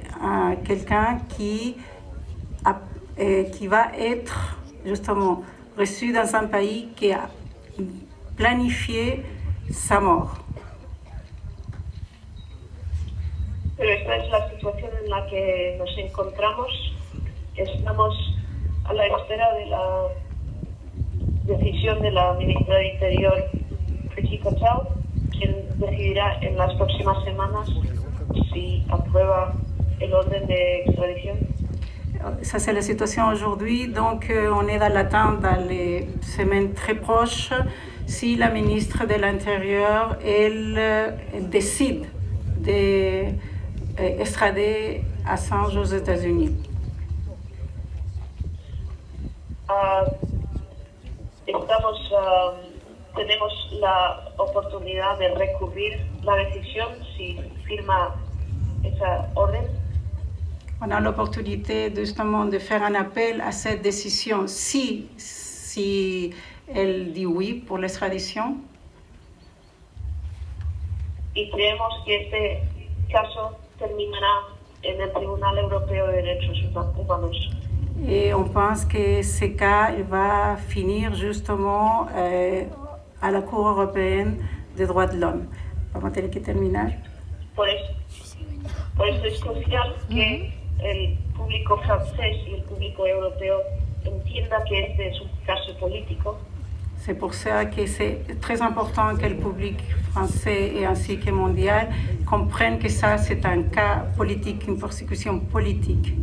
quelqu'un qui va être justement reçu dans un pays qui a planifié sa mort. Pero esta es la situación en la que nos encontramos. Estamos a la espera de la decisión de la ministra de Interior, Priti Patel, quien decidirá en las próximas semanas si aprueba el orden de extradición. Ça, c'est la situation aujourd'hui. Donc, on est dans l'attente dans les semaines très proches si la ministre de l'Intérieur, elle décide d'extrader Assange aux États-Unis. Tenemos la oportunidad de recurrir la decisión si firma esa orden. On a l'opportunité justement de faire un appel à cette décision si elle dit oui pour l'extradition. Y creemos que este caso terminará en el Tribunal Europeo de Derechos Humanos. Et on pense que ce cas il va finir justement à la Cour européenne des droits de l'homme. Vamos a tener que terminar. Por eso es crucial que el público francés y el público europeo entienda que este es un caso político. C'est pour ça que c'est très important que le public français et ainsi que mondial comprennent que ça c'est un cas politique, une persécution politique.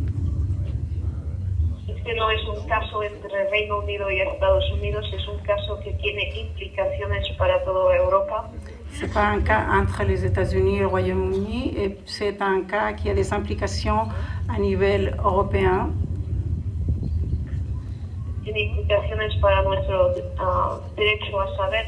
Este no es un caso entre Reino Unido y Estados Unidos, es un caso que tiene implicaciones para toda Europa. C'est pas un cas entre les États-Unis et le Royaume-Uni, et c'est un cas qui a des implications à niveau européen. Tiene implicaciones para nuestro derecho a saber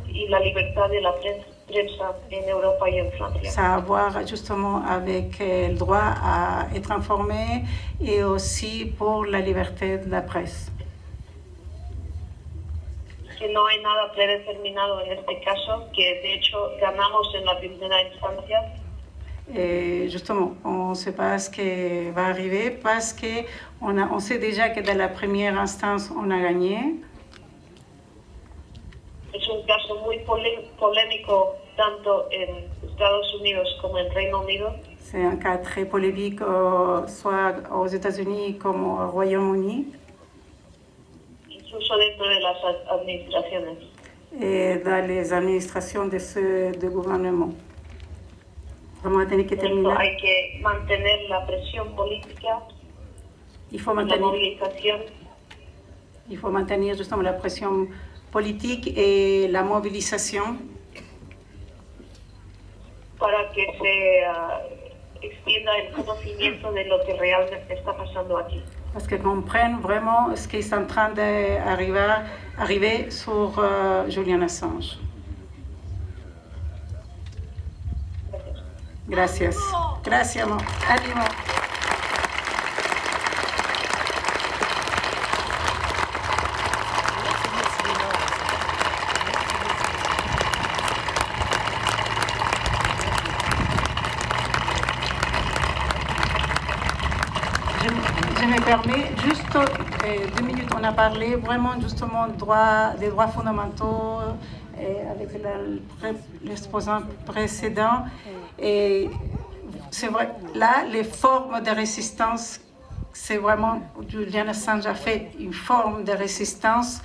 y la libertad de la prensa en Europa y en Francia. Ça a à voir justement avec le droit à être informé et aussi pour la liberté de la presse. Que no hay nada predeterminado en este caso, que de hecho ganamos en la primera instancia. Et justement, on ne sait pas ce qui va arriver parce qu'on sait déjà que dans la première instance, on a gagné. Es un caso muy polémico tanto en Estados Unidos como en Reino Unido. C'est un cas très polémique, soit aux États-Unis comme au Royaume-Uni. Incluso dentro de las administraciones. Et dans les administrations de ce gouvernement. Vamos a tener que terminar. Hay que mantener la presión política, la movilización. Il faut maintenir justement la pression politique et la mobilisation. Para que se extienda el conocimiento de lo que realmente está pasando aquí. Parce qu'ils comprennent vraiment ce qui est en train d'arriver sur Julian Assange. Gracias. Gracias, amor. Ánimo. Je me permets, juste 2 minutes, on a parlé vraiment justement des droits fondamentaux avec l'exposant précédent. Et c'est vrai, là, les formes de résistance, c'est vraiment, Julian Assange a fait une forme de résistance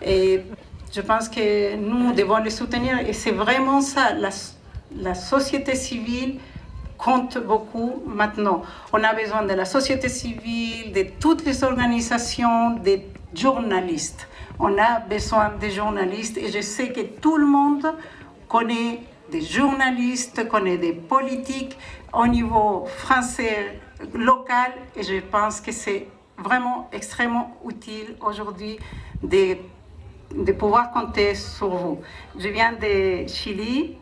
et je pense que nous devons les soutenir et c'est vraiment ça, la société civile compte beaucoup maintenant. On a besoin de la société civile, de toutes les organisations, des journalistes. On a besoin des journalistes et je sais que tout le monde connaît des journalistes, connaît des politiques au niveau français, local et je pense que c'est vraiment extrêmement utile aujourd'hui de pouvoir compter sur vous. Je viens de Chili.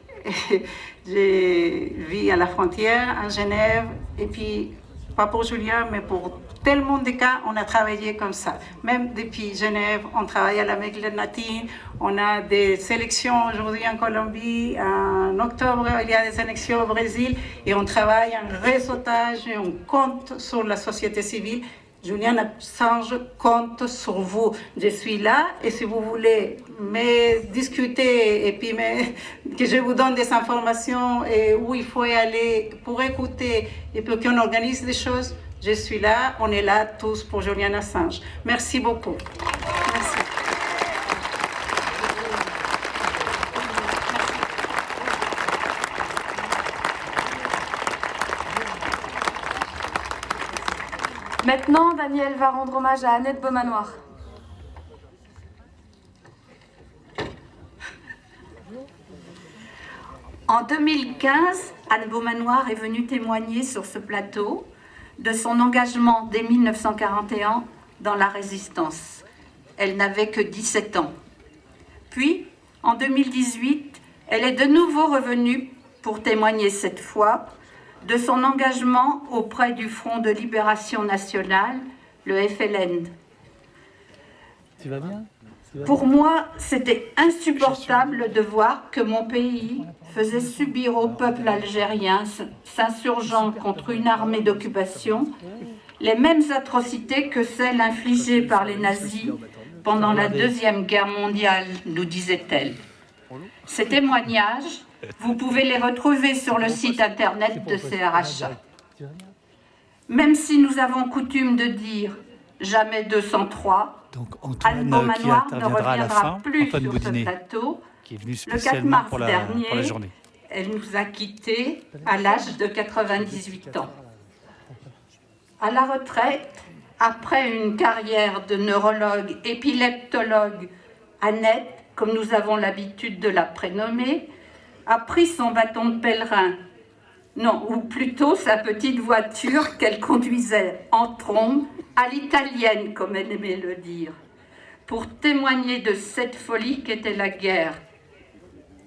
Je vis à la frontière, à Genève, et puis, pas pour Julien, mais pour tellement de cas, on a travaillé comme ça. Même depuis Genève, on travaille à l'Amérique latine, on a des élections aujourd'hui en Colombie, en octobre, il y a des élections au Brésil, et on travaille en réseautage, et on compte sur la société civile. Julian Assange compte sur vous. Je suis là et si vous voulez me discuter et puis que je vous donne des informations et où il faut aller pour écouter et pour qu'on organise des choses, je suis là. On est là tous pour Julian Assange. Merci beaucoup. Merci. Maintenant, Daniel va rendre hommage à Annette Beaumanoir. En 2015, Anne Beaumanoir est venue témoigner sur ce plateau de son engagement dès 1941 dans la résistance. Elle n'avait que 17 ans. Puis, en 2018, elle est de nouveau revenue pour témoigner cette fois de son engagement auprès du Front de Libération Nationale, le FLN. Tu vas bien? Pour moi, c'était insupportable de voir que mon pays faisait subir au peuple algérien, s'insurgeant contre une armée d'occupation, les mêmes atrocités que celles infligées par les nazis pendant la Deuxième Guerre mondiale, nous disait-elle. Ces témoignages, vous pouvez les retrouver sur le site internet de CRHA. Même si nous avons coutume de dire « jamais 203 », Anne Beaumanoir ne reviendra plus sur ce plateau. Le 4 mars dernier, elle nous a quittés à l'âge de 98 ans. À la retraite, après une carrière de neurologue épileptologue, Annette, comme nous avons l'habitude de la prénommer, a pris son bâton de pèlerin, non, ou plutôt sa petite voiture qu'elle conduisait en trombe, à l'italienne, comme elle aimait le dire, pour témoigner de cette folie qu'était la guerre.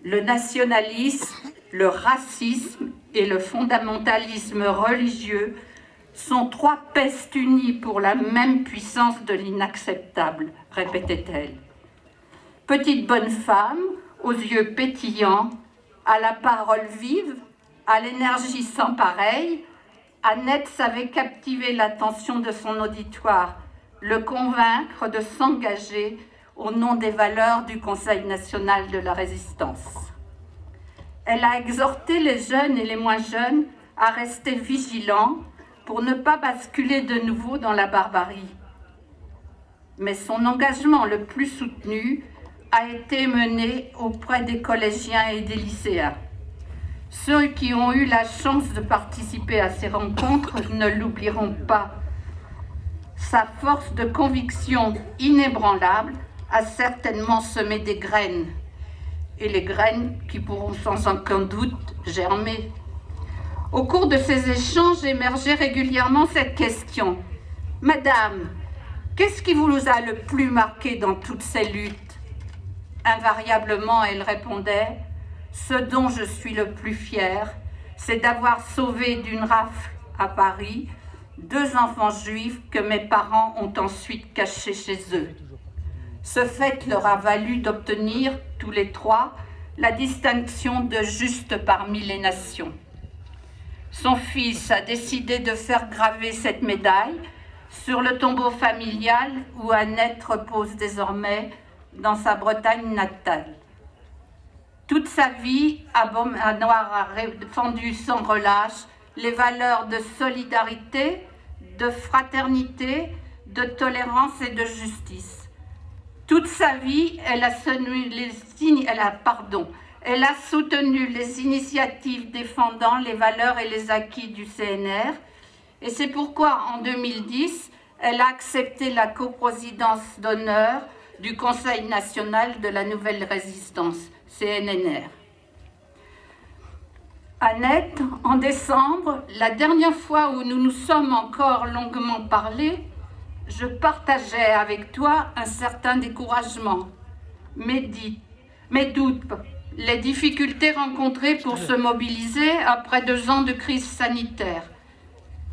Le nationalisme, le racisme et le fondamentalisme religieux sont trois pestes unies pour la même puissance de l'inacceptable, répétait-elle. Petite bonne femme, aux yeux pétillants, à la parole vive, à l'énergie sans pareille, Annette savait captiver l'attention de son auditoire, le convaincre de s'engager au nom des valeurs du Conseil national de la résistance. Elle a exhorté les jeunes et les moins jeunes à rester vigilants pour ne pas basculer de nouveau dans la barbarie. Mais son engagement le plus soutenu a été mené auprès des collégiens et des lycéens. Ceux qui ont eu la chance de participer à ces rencontres ne l'oublieront pas. Sa force de conviction inébranlable a certainement semé des graines, et les graines qui pourront sans aucun doute germer. Au cours de ces échanges émergeait régulièrement cette question. « Madame, qu'est-ce qui vous a le plus marqué dans toutes ces luttes ?» Invariablement, elle répondait « Ce dont je suis le plus fière, c'est d'avoir sauvé d'une rafle à Paris 2 enfants juifs que mes parents ont ensuite cachés chez eux. Ce fait leur a valu d'obtenir, tous les 3, la distinction de juste parmi les nations. » Son fils a décidé de faire graver cette médaille sur le tombeau familial où Annette repose désormais dans sa Bretagne natale. Toute sa vie, Beaumanoir a défendu sans relâche les valeurs de solidarité, de fraternité, de tolérance et de justice. Toute sa vie, elle a soutenu les initiatives défendant les valeurs et les acquis du CNR, et c'est pourquoi, en 2010, elle a accepté la coprésidence d'honneur du Conseil national de la Nouvelle Résistance, CNNR. Annette, en décembre, la dernière fois où nous nous sommes encore longuement parlé, je partageais avec toi un certain découragement, mes doutes, les difficultés rencontrées pour se mobiliser après 2 ans de crise sanitaire,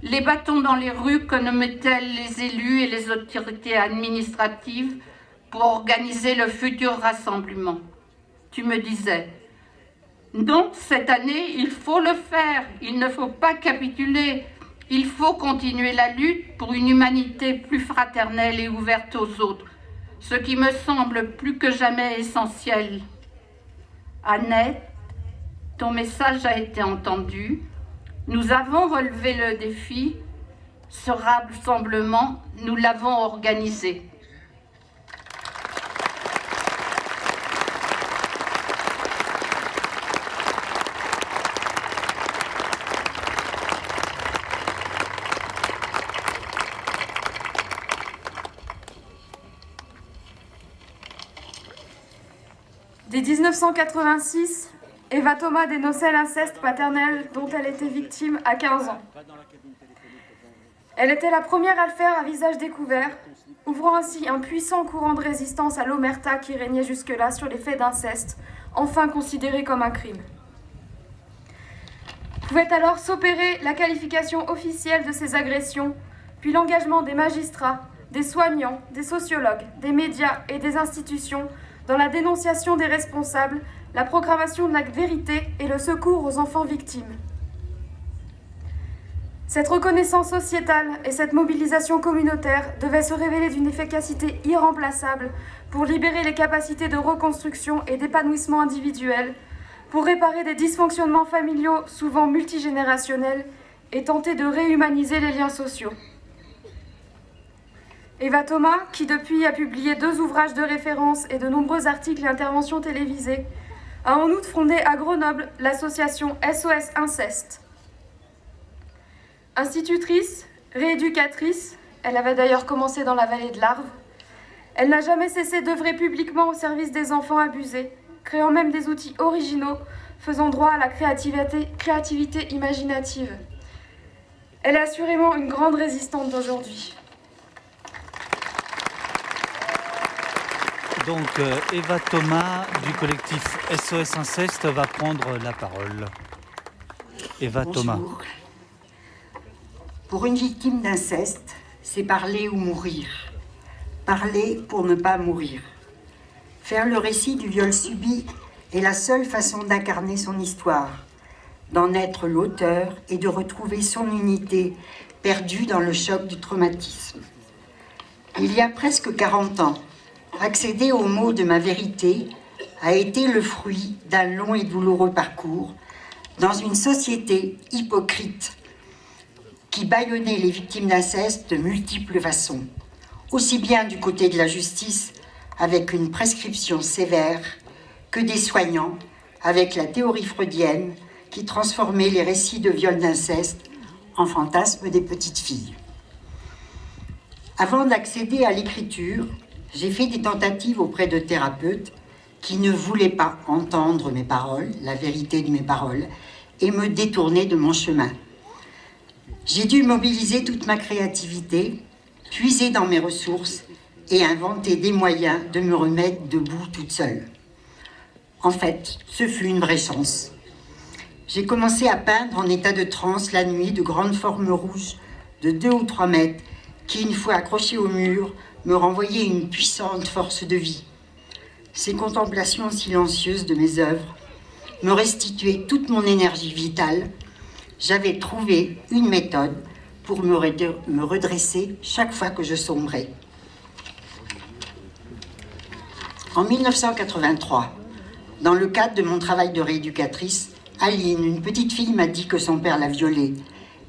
les bâtons dans les rues que nous mettaient les élus et les autorités administratives pour organiser le futur rassemblement. Tu me disais, donc cette année, il faut le faire, il ne faut pas capituler, il faut continuer la lutte pour une humanité plus fraternelle et ouverte aux autres, ce qui me semble plus que jamais essentiel. Annette, ton message a été entendu. Nous avons relevé le défi. Ce rassemblement, nous l'avons organisé. Dès 1986, Eva Thomas dénonçait l'inceste paternel dont elle était victime à 15 ans. Elle était la première à le faire à visage découvert, ouvrant ainsi un puissant courant de résistance à l'omerta qui régnait jusque-là sur les faits d'inceste, enfin considérés comme un crime. Pouvait alors s'opérer la qualification officielle de ces agressions, puis l'engagement des magistrats des soignants, des sociologues, des médias et des institutions dans la dénonciation des responsables, la proclamation de la vérité et le secours aux enfants victimes. Cette reconnaissance sociétale et cette mobilisation communautaire devaient se révéler d'une efficacité irremplaçable pour libérer les capacités de reconstruction et d'épanouissement individuel, pour réparer des dysfonctionnements familiaux souvent multigénérationnels et tenter de réhumaniser les liens sociaux. Eva Thomas, qui depuis a publié 2 ouvrages de référence et de nombreux articles et interventions télévisées, a en outre fondé à Grenoble l'association SOS Inceste. Institutrice, rééducatrice, elle avait d'ailleurs commencé dans la vallée de l'Arve, elle n'a jamais cessé d'œuvrer publiquement au service des enfants abusés, créant même des outils originaux faisant droit à la créativité imaginative. Elle est assurément une grande résistante d'aujourd'hui. Donc Eva Thomas du collectif SOS Inceste va prendre la parole. Eva Thomas. Pour une victime d'inceste, c'est parler ou mourir. Parler pour ne pas mourir. Faire le récit du viol subi est la seule façon d'incarner son histoire, d'en être l'auteur et de retrouver son unité perdue dans le choc du traumatisme. Il y a presque 40 ans, accéder aux mots de ma vérité a été le fruit d'un long et douloureux parcours dans une société hypocrite qui bâillonnait les victimes d'inceste de multiples façons, aussi bien du côté de la justice avec une prescription sévère que des soignants avec la théorie freudienne qui transformait les récits de viol d'inceste en fantasmes des petites filles. Avant d'accéder à l'écriture, j'ai fait des tentatives auprès de thérapeutes qui ne voulaient pas entendre mes paroles, la vérité de mes paroles, et me détourner de mon chemin. J'ai dû mobiliser toute ma créativité, puiser dans mes ressources et inventer des moyens de me remettre debout toute seule. En fait, ce fut une vraie chance. J'ai commencé à peindre en état de transe la nuit de grandes formes rouges de 2 ou 3 mètres qui, une fois accrochées au mur, me renvoyaient une puissante force de vie. Ces contemplations silencieuses de mes œuvres me restituaient toute mon énergie vitale. J'avais trouvé une méthode pour me redresser chaque fois que je sombrais. En 1983, dans le cadre de mon travail de rééducatrice, Aline, une petite fille, m'a dit que son père l'a violée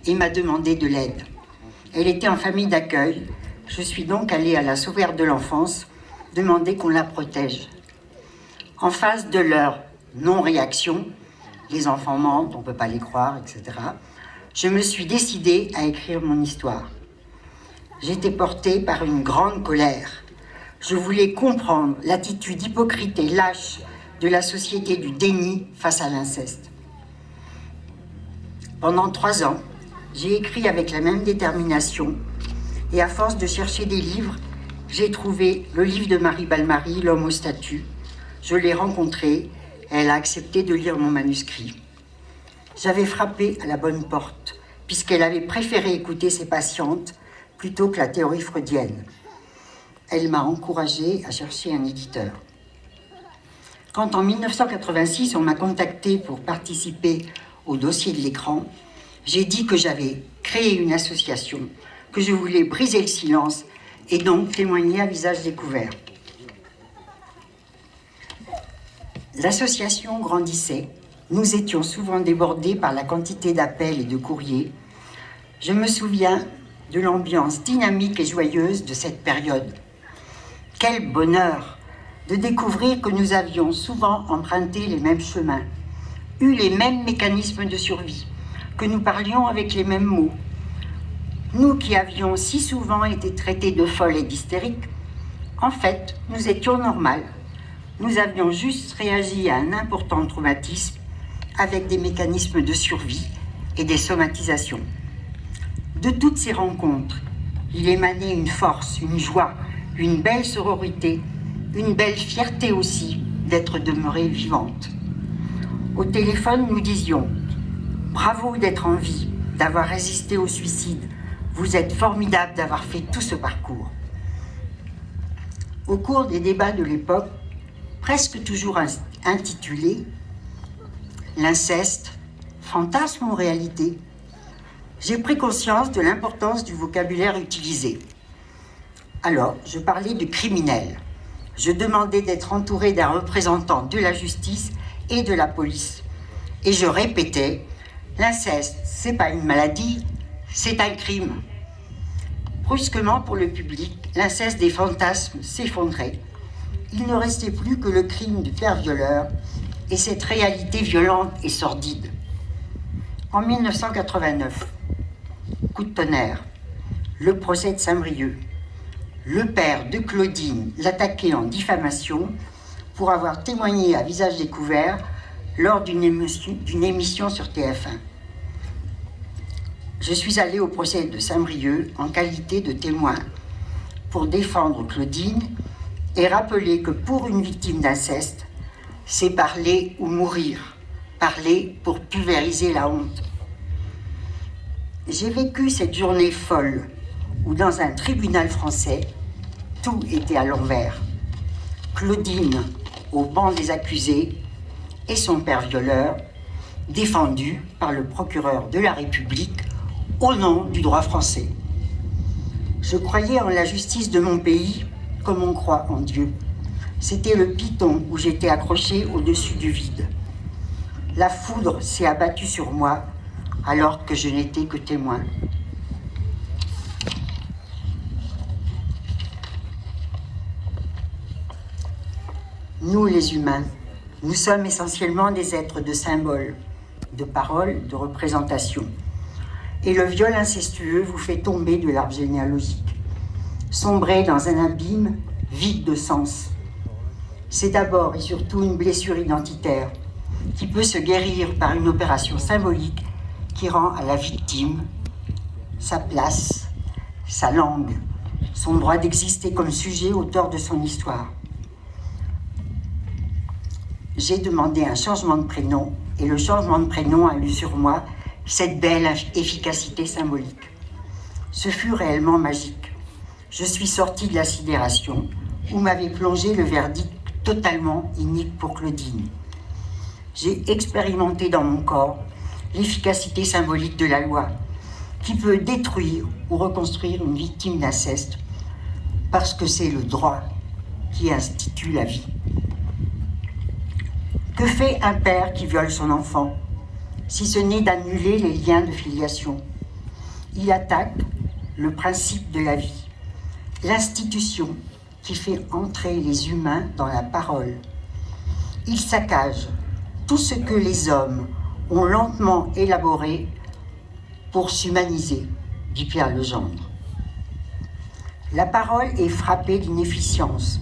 et m'a demandé de l'aide. Elle était en famille d'accueil. Je suis donc allée à la sauvegarde de l'enfance demander qu'on la protège. En face de leur non-réaction, les enfants mentent, on ne peut pas les croire, etc. Je me suis décidée à écrire mon histoire. J'étais portée par une grande colère. Je voulais comprendre l'attitude hypocrite et lâche de la société du déni face à l'inceste. Pendant 3 ans, j'ai écrit avec la même détermination et à force de chercher des livres, j'ai trouvé le livre de Marie Balmary, L'homme aux statues. Je l'ai rencontrée, elle a accepté de lire mon manuscrit. J'avais frappé à la bonne porte, puisqu'elle avait préféré écouter ses patientes plutôt que la théorie freudienne. Elle m'a encouragée à chercher un éditeur. Quand en 1986, on m'a contacté pour participer au dossier de l'écran, j'ai dit que j'avais créé une association, que je voulais briser le silence et donc témoigner à visage découvert. L'association grandissait. Nous étions souvent débordés par la quantité d'appels et de courriers. Je me souviens de l'ambiance dynamique et joyeuse de cette période. Quel bonheur de découvrir que nous avions souvent emprunté les mêmes chemins, eu les mêmes mécanismes de survie, que nous parlions avec les mêmes mots. Nous qui avions si souvent été traités de folles et d'hystériques, en fait, nous étions normales. Nous avions juste réagi à un important traumatisme avec des mécanismes de survie et des somatisations. De toutes ces rencontres, il émanait une force, une joie, une belle sororité, une belle fierté aussi d'être demeurée vivante. Au téléphone, nous disions « Bravo d'être en vie, d'avoir résisté au suicide. Vous êtes formidable d'avoir fait tout ce parcours. » Au cours des débats de l'époque, presque toujours intitulés « L'inceste, fantasme ou réalité ?» j'ai pris conscience de l'importance du vocabulaire utilisé. Alors, je parlais de criminels. Je demandais d'être entouré d'un représentant de la justice et de la police. Et je répétais, l'inceste, c'est pas une maladie, c'est un crime. Brusquement, pour le public, l'inceste des fantasmes s'effondrait. Il ne restait plus que le crime du père violeur et cette réalité violente et sordide. En 1989, coup de tonnerre, le procès de Saint-Brieuc. Le père de Claudine l'attaquait en diffamation pour avoir témoigné à visage découvert lors d'une émission sur TF1. Je suis allée au procès de Saint-Brieuc en qualité de témoin pour défendre Claudine et rappeler que pour une victime d'inceste, c'est parler ou mourir, parler pour pulvériser la honte. J'ai vécu cette journée folle où dans un tribunal français, tout était à l'envers. Claudine au banc des accusés et son père violeur, défendu par le procureur de la République au nom du droit français. Je croyais en la justice de mon pays comme on croit en Dieu. C'était le piton où j'étais accroché au-dessus du vide. La foudre s'est abattue sur moi alors que je n'étais que témoin. Nous, les humains, nous sommes essentiellement des êtres de symboles, de paroles, de représentations. Et le viol incestueux vous fait tomber de l'arbre généalogique, sombrer dans un abîme vide de sens. C'est d'abord et surtout une blessure identitaire qui peut se guérir par une opération symbolique qui rend à la victime sa place, sa langue, son droit d'exister comme sujet auteur de son histoire. J'ai demandé un changement de prénom et le changement de prénom a eu sur moi cette belle efficacité symbolique. Ce fut réellement magique. Je suis sortie de la sidération où m'avait plongé le verdict totalement inique pour Claudine. J'ai expérimenté dans mon corps l'efficacité symbolique de la loi qui peut détruire ou reconstruire une victime d'inceste parce que c'est le droit qui institue la vie. Que fait un père qui viole son enfant, si ce n'est d'annuler les liens de filiation? Il attaque le principe de la vie, l'institution qui fait entrer les humains dans la parole. Il saccage tout ce que les hommes ont lentement élaboré pour s'humaniser, dit Pierre Legendre. La parole est frappée d'inefficience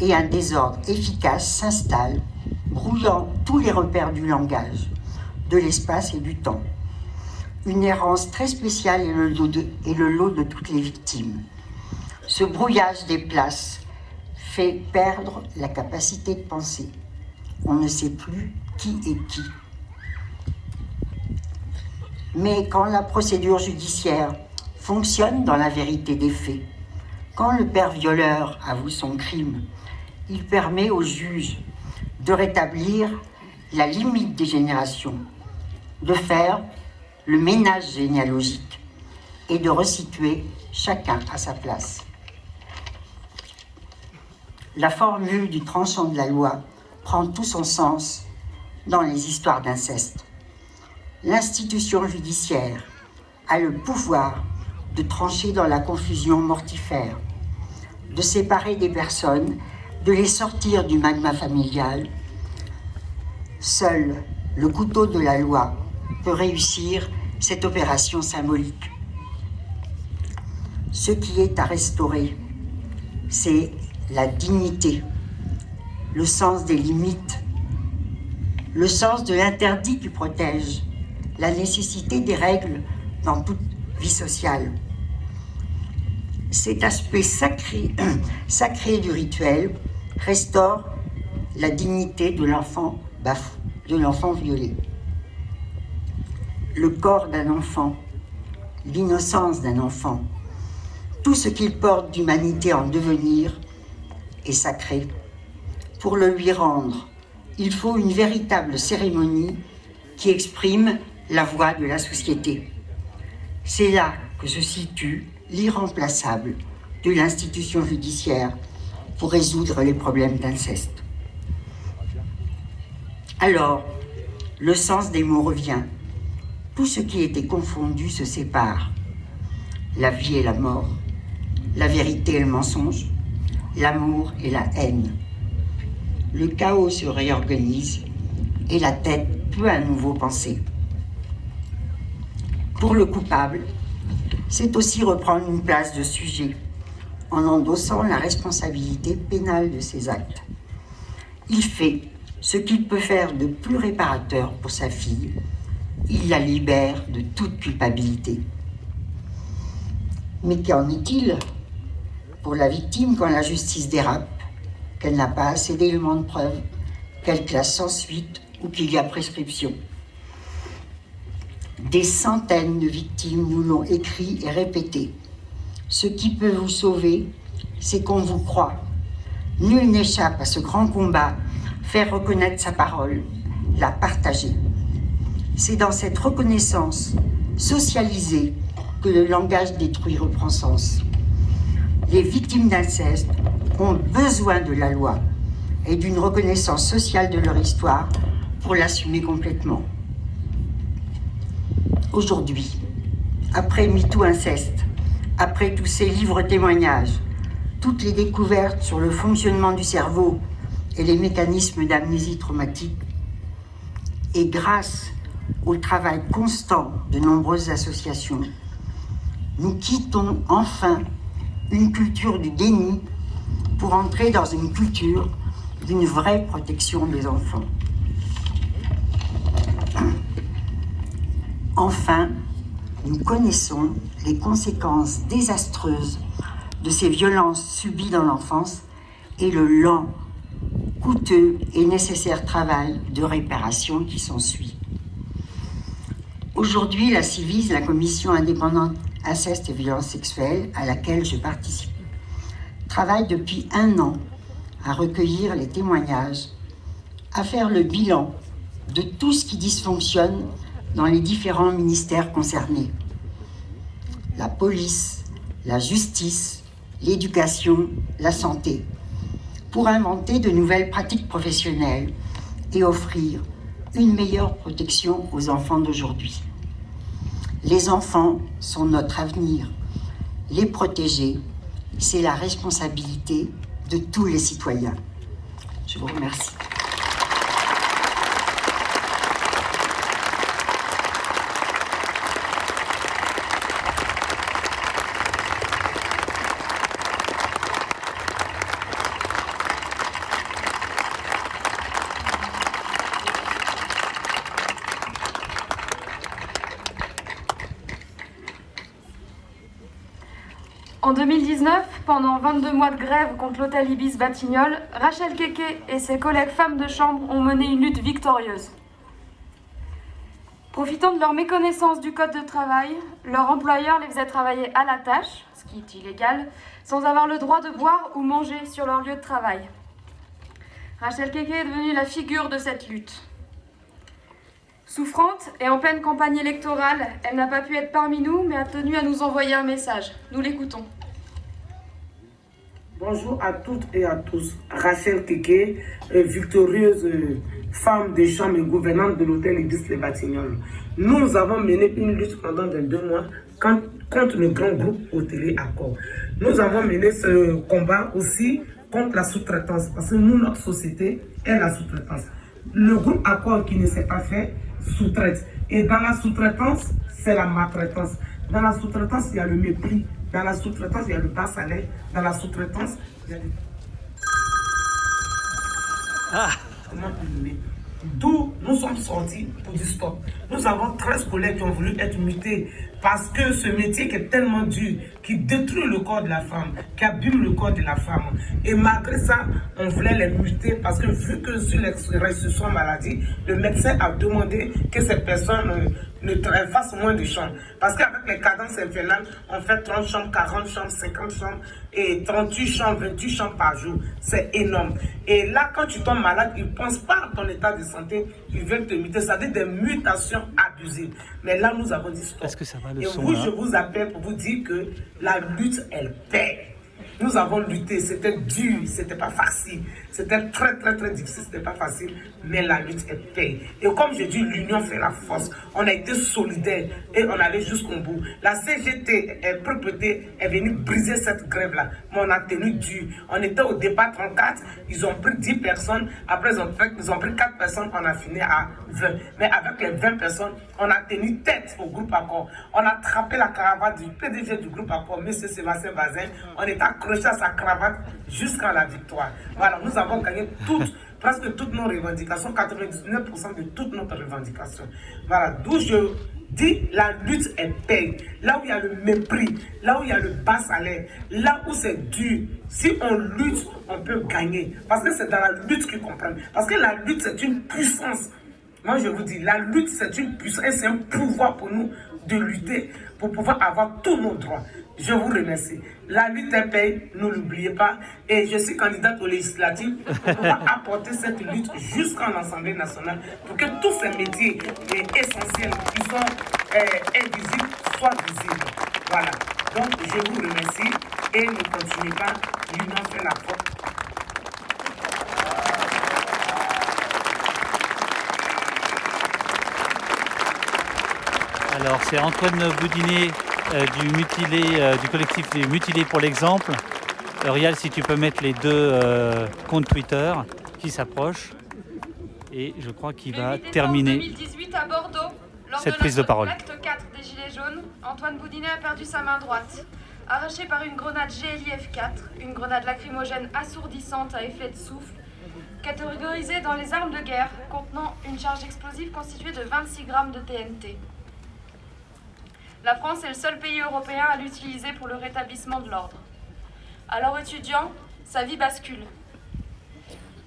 et un désordre efficace s'installe, brouillant tous les repères du langage, de l'espace et du temps. Une errance très spéciale est le lot de toutes les victimes. Ce brouillage des places fait perdre la capacité de penser. On ne sait plus qui est qui. Mais quand la procédure judiciaire fonctionne dans la vérité des faits, quand le père violeur avoue son crime, il permet au juge de rétablir la limite des générations, de faire le ménage généalogique et de resituer chacun à sa place. La formule du tranchant de la loi prend tout son sens dans les histoires d'inceste. L'institution judiciaire a le pouvoir de trancher dans la confusion mortifère, de séparer des personnes, de les sortir du magma familial. Seul le couteau de la loi peut réussir cette opération symbolique. Ce qui est à restaurer, c'est la dignité, le sens des limites, le sens de l'interdit qui protège, la nécessité des règles dans toute vie sociale. Cet aspect sacré du rituel restaure la dignité de l'enfant violé. Le corps d'un enfant, l'innocence d'un enfant, tout ce qu'il porte d'humanité en devenir et sacré. Pour le lui rendre, il faut une véritable cérémonie qui exprime la voix de la société. C'est là que se situe l'irremplaçable de l'institution judiciaire pour résoudre les problèmes d'inceste. Alors, le sens des mots revient. Tout ce qui était confondu se sépare. La vie et la mort, la vérité et le mensonge, l'amour et la haine. Le chaos se réorganise et la tête peut à nouveau penser. Pour le coupable, c'est aussi reprendre une place de sujet en endossant la responsabilité pénale de ses actes. Il fait ce qu'il peut faire de plus réparateur pour sa fille. Il la libère de toute culpabilité. Mais qu'en est-il pour la victime quand la justice dérape, qu'elle n'a pas assez d'éléments de preuve, qu'elle classe sans suite ou qu'il y a prescription? Des centaines de victimes nous l'ont écrit et répété. Ce qui peut vous sauver, c'est qu'on vous croit. Nul n'échappe à ce grand combat, faire reconnaître sa parole, la partager. C'est dans cette reconnaissance socialisée que le langage détruit reprend sens. Les victimes d'inceste ont besoin de la loi et d'une reconnaissance sociale de leur histoire pour l'assumer complètement. Aujourd'hui, après MeToo Inceste, après tous ces livres témoignages, toutes les découvertes sur le fonctionnement du cerveau et les mécanismes d'amnésie traumatique, et grâce au travail constant de nombreuses associations, nous quittons enfin une culture du déni pour entrer dans une culture d'une vraie protection des enfants. Enfin, nous connaissons les conséquences désastreuses de ces violences subies dans l'enfance et le lent, coûteux et nécessaire travail de réparation qui s'ensuit. Aujourd'hui, la CIVIS, la Commission indépendante inceste et violences sexuelles, à laquelle je participe, travaille depuis 1 an à recueillir les témoignages, à faire le bilan de tout ce qui dysfonctionne dans les différents ministères concernés. La police, la justice, l'éducation, la santé, pour inventer de nouvelles pratiques professionnelles et offrir une meilleure protection aux enfants d'aujourd'hui. Les enfants sont notre avenir. Les protéger, c'est la responsabilité de tous les citoyens. Je vous remercie. En 2019, pendant 22 mois de grève contre l'hôtel Ibis Batignolles, Rachel Keke et ses collègues femmes de chambre ont mené une lutte victorieuse. Profitant de leur méconnaissance du code de travail, leur employeur les faisait travailler à la tâche, ce qui est illégal, sans avoir le droit de boire ou manger sur leur lieu de travail. Rachel Keke est devenue la figure de cette lutte. Souffrante et en pleine campagne électorale, elle n'a pas pu être parmi nous, mais a tenu à nous envoyer un message. Nous l'écoutons. Bonjour à toutes et à tous. Rachel Keke, victorieuse femme de chambre et gouvernante de l'hôtel Ibis Les Batignolles. Nous avons mené une lutte pendant 22 mois contre le grand groupe hôtelier Accor. Nous avons mené ce combat aussi contre la sous-traitance, parce que nous, notre société est la sous-traitance. Le groupe Accor qui ne s'est pas fait sous-traite. Et dans la sous-traitance, c'est la maltraitance. Dans la sous-traitance, il y a le mépris. Dans la sous-traitance, il y a le bas salaire. Dans la sous-traitance, il y a D'où nous sommes sortis pour dire stop. Nous avons 13 collègues qui ont voulu être mutés Parce que ce métier qui est tellement dur, qui détruit le corps de la femme, qui abîme le corps de la femme. Et malgré ça, on voulait les muter parce que vu que sur les restrictions maladie, le médecin a demandé que ces personnes fassent moins de chambres. Parce qu'avec les cadences infernales, on fait 30 chambres, 40 chambres, 50 chambres et 38 chambres, 28 chambres par jour. C'est énorme. Et là, quand tu tombes malade, ils ne pensent pas à ton état de santé, ils veulent te muter. Ça veut dire des mutations abusives. Mais là, nous avons dit stop. Est-ce que ça va, le et son, vous, là je vous appelle pour vous dire que la lutte, elle paie. Nous avons lutté, c'était dur, c'était pas facile, c'était très très très difficile, c'était pas facile, mais la lutte elle paye. Et comme je dis, l'union fait la force. On a été solidaires et on allait jusqu'au bout. La CGT, PPT, est venue briser cette grève-là, mais on a tenu dur. On était au départ 34, ils ont pris 10 personnes, après ils ont pris 4 personnes, on a fini à 20. Mais avec les 20 personnes, on a tenu tête au groupe Accord. On a attrapé la cravate du PDG du groupe Accord, M. Sébastien Bazin. On est accroché à sa cravate jusqu'à la victoire. Voilà, nous avons gagné presque toutes nos revendications, 99% de toutes nos revendications. Voilà, d'où je dis la lutte est paye. Là où il y a le mépris, là où il y a le bas salaire, là où c'est dur, si on lutte, on peut gagner. Parce que c'est dans la lutte qu'ils comprennent. Parce que la lutte, c'est une puissance. Moi, je vous dis, la lutte, c'est une puissance et c'est un pouvoir pour nous de lutter pour pouvoir avoir tous nos droits. Je vous remercie. La lutte est paye, ne l'oubliez pas. Et je suis candidate aux législatives pour pouvoir apporter cette lutte jusqu'en Assemblée nationale pour que tous ces métiers essentiels qui sont invisibles soient visibles. Voilà. Donc, je vous remercie et ne continuez pas. L'union fait la force. Alors, c'est Antoine Boudinet du collectif des Mutilés pour l'exemple. Rial, si tu peux mettre les deux comptes Twitter qui s'approchent. Et je crois qu'il va terminer 2018 à Bordeaux, lors cette prise de parole. L'acte 4 des Gilets jaunes, Antoine Boudinet a perdu sa main droite. Arrachée par une grenade GLIF 4, une grenade lacrymogène assourdissante à effet de souffle, catégorisée dans les armes de guerre, contenant une charge explosive constituée de 26 grammes de TNT. La France est le seul pays européen à l'utiliser pour le rétablissement de l'ordre. Alors étudiant, sa vie bascule.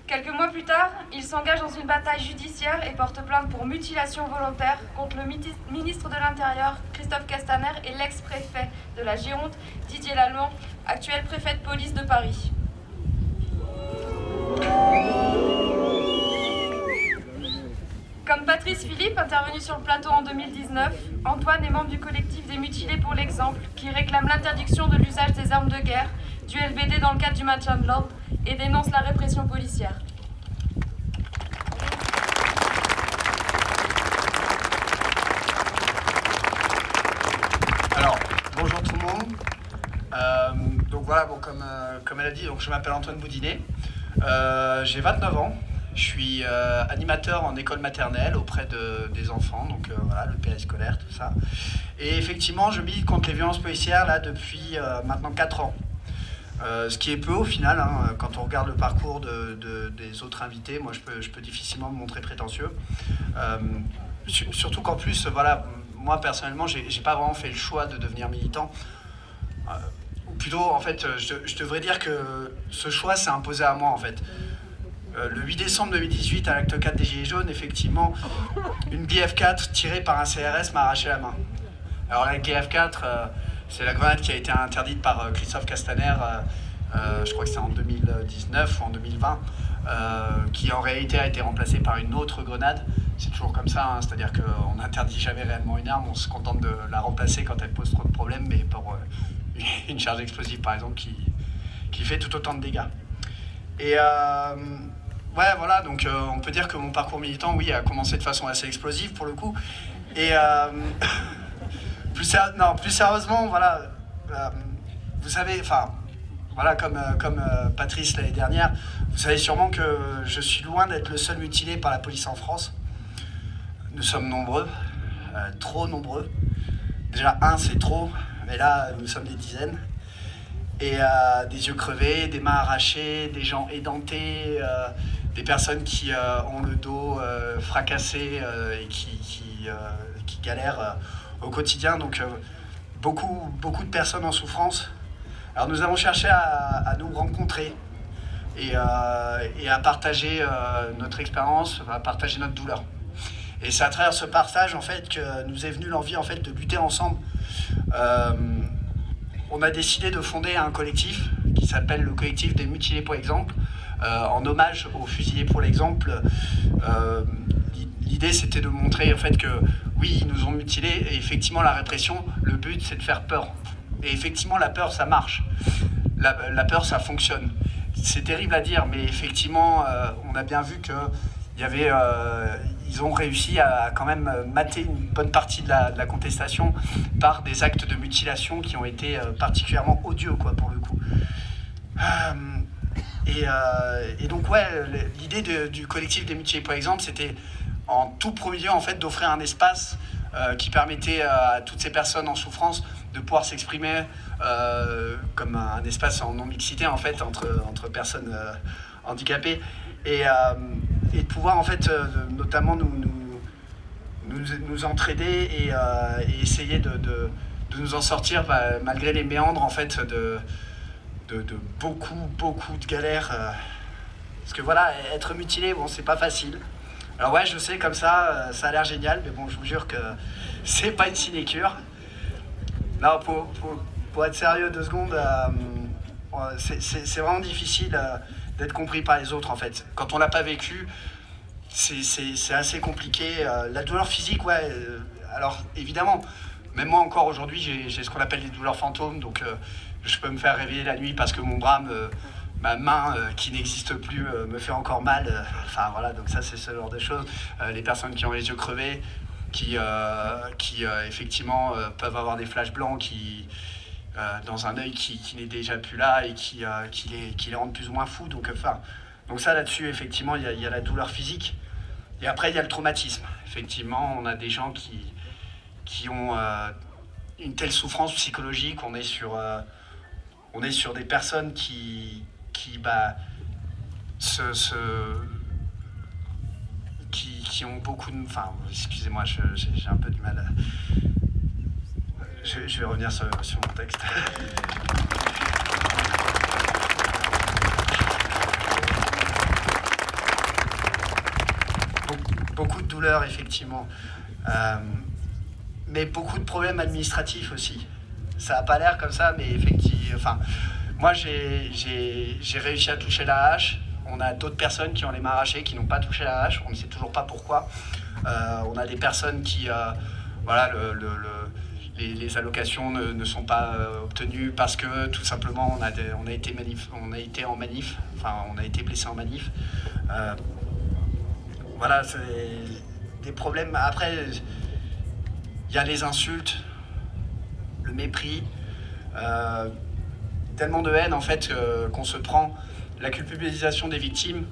Quelques mois plus tard, il s'engage dans une bataille judiciaire et porte plainte pour mutilation volontaire contre le ministre de l'Intérieur, Christophe Castaner, et l'ex-préfet de la Gironde, Didier Lalonde, actuel préfet de police de Paris. Comme Patrice Philippe, intervenu sur le plateau en 2019, Antoine est membre du collectif des Mutilés pour l'exemple, qui réclame l'interdiction de l'usage des armes de guerre, du LBD dans le cadre du maintien de l'ordre, et dénonce la répression policière. Alors, bonjour tout le monde. Donc voilà, bon, comme elle a dit, donc je m'appelle Antoine Boudinet. J'ai 29 ans. Je suis animateur en école maternelle auprès des enfants, donc voilà, le périscolaire, tout ça. Et effectivement, je milite contre les violences policières là depuis maintenant 4 ans. Ce qui est peu au final, hein, quand on regarde le parcours des autres invités, moi je peux difficilement me montrer prétentieux. Surtout qu'en plus, voilà, moi personnellement, j'ai pas vraiment fait le choix de devenir militant. Ou plutôt, en fait, je devrais dire que ce choix s'est imposé à moi en fait. Le 8 décembre 2018, à l'acte 4 des Gilets jaunes, effectivement, une GF4 tirée par un CRS m'a arraché la main. Alors la GF4, c'est la grenade qui a été interdite par Christophe Castaner, je crois que c'est en 2019 ou en 2020, qui en réalité a été remplacée par une autre grenade. C'est toujours comme ça, hein, c'est-à-dire qu'on n'interdit jamais réellement une arme, on se contente de la remplacer quand elle pose trop de problèmes, mais pour une charge explosive par exemple qui fait tout autant de dégâts. Et ouais, voilà, donc on peut dire que mon parcours militant, oui, a commencé de façon assez explosive pour le coup. Et plus sérieusement, voilà, vous savez, enfin, voilà, comme Patrice l'année dernière, vous savez sûrement que je suis loin d'être le seul mutilé par la police en France. Nous sommes nombreux, trop nombreux. Déjà, c'est trop, mais là, nous sommes des dizaines. Et des yeux crevés, des mains arrachées, des gens édentés, des personnes qui ont le dos fracassé et qui galèrent au quotidien, donc beaucoup de personnes en souffrance. Alors nous avons cherché à nous rencontrer et à partager notre expérience, à partager notre douleur. Et c'est à travers ce partage en fait que nous est venue l'envie en fait de lutter ensemble. On a décidé de fonder un collectif qui s'appelle le collectif des mutilés pour l'exemple, en hommage aux fusillés pour l'exemple. L'idée c'était de montrer en fait que oui, ils nous ont mutilés et effectivement la répression, le but c'est de faire peur. Et effectivement la peur ça marche, la peur ça fonctionne. C'est terrible à dire mais effectivement on a bien vu que ils ont réussi à quand même mater une bonne partie de la contestation par des actes de mutilation qui ont été particulièrement odieux quoi, pour le coup. Et donc ouais, l'idée du collectif des mutilés par exemple, c'était en tout premier lieu en fait d'offrir un espace qui permettait à toutes ces personnes en souffrance de pouvoir s'exprimer comme un espace en non-mixité en fait entre personnes handicapées et de pouvoir en fait notamment nous entraider et essayer de nous en sortir malgré les méandres en fait de beaucoup de galères parce que voilà, être mutilé bon c'est pas facile. Alors ouais, je sais comme ça a l'air génial mais bon je vous jure que c'est pas une sinécure. Non, pour être sérieux 2 secondes, c'est vraiment difficile d'être compris par les autres en fait. Quand on l'a pas vécu, c'est assez compliqué. La douleur physique, ouais, alors évidemment, même moi encore aujourd'hui, j'ai ce qu'on appelle des douleurs fantômes, donc je peux me faire réveiller la nuit parce que mon bras, ma main qui n'existe plus me fait encore mal. Enfin voilà, donc ça c'est ce genre de choses. Les personnes qui ont les yeux crevés, qui effectivement peuvent avoir des flashs blancs dans un œil qui n'est déjà plus là et qui les rendent plus ou moins fous. Donc ça là-dessus, effectivement, il y a la douleur physique. Et après, il y a le traumatisme. Effectivement, on a des gens qui ont une telle souffrance psychologique. On est sur des personnes qui ont beaucoup de... Enfin, excusez-moi, j'ai un peu du mal à... Je vais revenir sur mon texte. Beaucoup de douleurs, effectivement. Mais beaucoup de problèmes administratifs aussi. Ça n'a pas l'air comme ça, mais effectivement... Enfin, moi, j'ai réussi à toucher la hache. On a d'autres personnes qui ont les mains arrachées, qui n'ont pas touché la hache. On ne sait toujours pas pourquoi. On a des personnes qui... voilà, les allocations ne sont pas obtenues parce que tout simplement on a été en manif, enfin on a été blessé en manif. Voilà, c'est des problèmes. Après, il y a les insultes, le mépris, tellement de haine en fait qu'on se prend. La culpabilisation des victimes,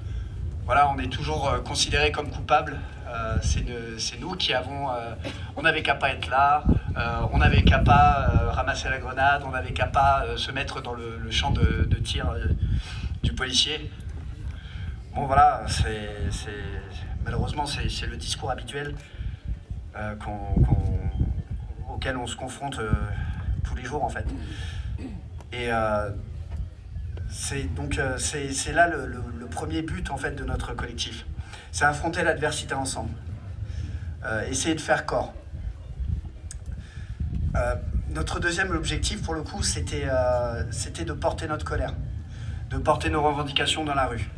voilà, on est toujours considéré comme coupable. C'est nous qui avons... on n'avait qu'à pas être là, on n'avait qu'à pas ramasser la grenade, on n'avait qu'à pas se mettre dans le champ de tir du policier. Bon voilà, malheureusement c'est le discours habituel auquel on se confronte tous les jours en fait. Et c'est là le premier but en fait de notre collectif. C'est affronter l'adversité ensemble, essayer de faire corps. Notre deuxième objectif, pour le coup, c'était de porter notre colère, de porter nos revendications dans la rue.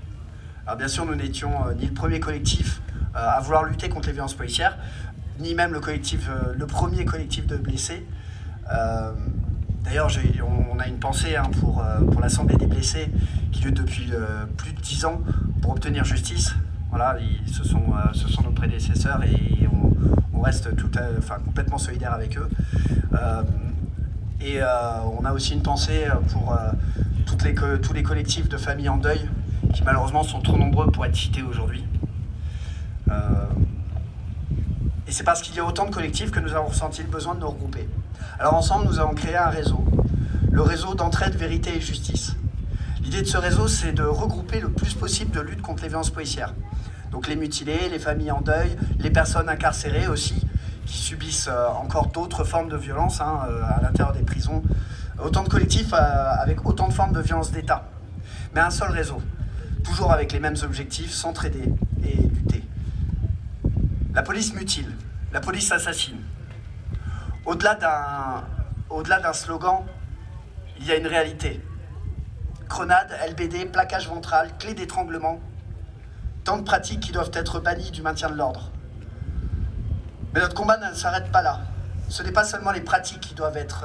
Alors bien sûr, nous n'étions ni le premier collectif à vouloir lutter contre les violences policières, ni même le premier collectif de blessés. D'ailleurs, on a une pensée pour l'Assemblée des blessés qui lutte depuis plus de 10 ans pour obtenir justice. Voilà, ce sont nos prédécesseurs et on reste complètement solidaires avec eux. On a aussi une pensée pour tous les collectifs de familles en deuil qui malheureusement sont trop nombreux pour être cités aujourd'hui. Et c'est parce qu'il y a autant de collectifs que nous avons ressenti le besoin de nous regrouper. Alors ensemble, nous avons créé un réseau, le réseau d'entraide, vérité et justice. L'idée de ce réseau, c'est de regrouper le plus possible de lutte contre les violences policières. Donc les mutilés, les familles en deuil, les personnes incarcérées aussi, qui subissent encore d'autres formes de violence à l'intérieur des prisons. Autant de collectifs avec autant de formes de violence d'État. Mais un seul réseau, toujours avec les mêmes objectifs, s'entraider et lutter. La police mutile, la police assassine. Au-delà d'un slogan, il y a une réalité. Grenades, LBD, plaquage ventral, clé d'étranglement. Tant de pratiques qui doivent être bannies du maintien de l'ordre. Mais notre combat ne s'arrête pas là. Ce n'est pas seulement les pratiques qui doivent être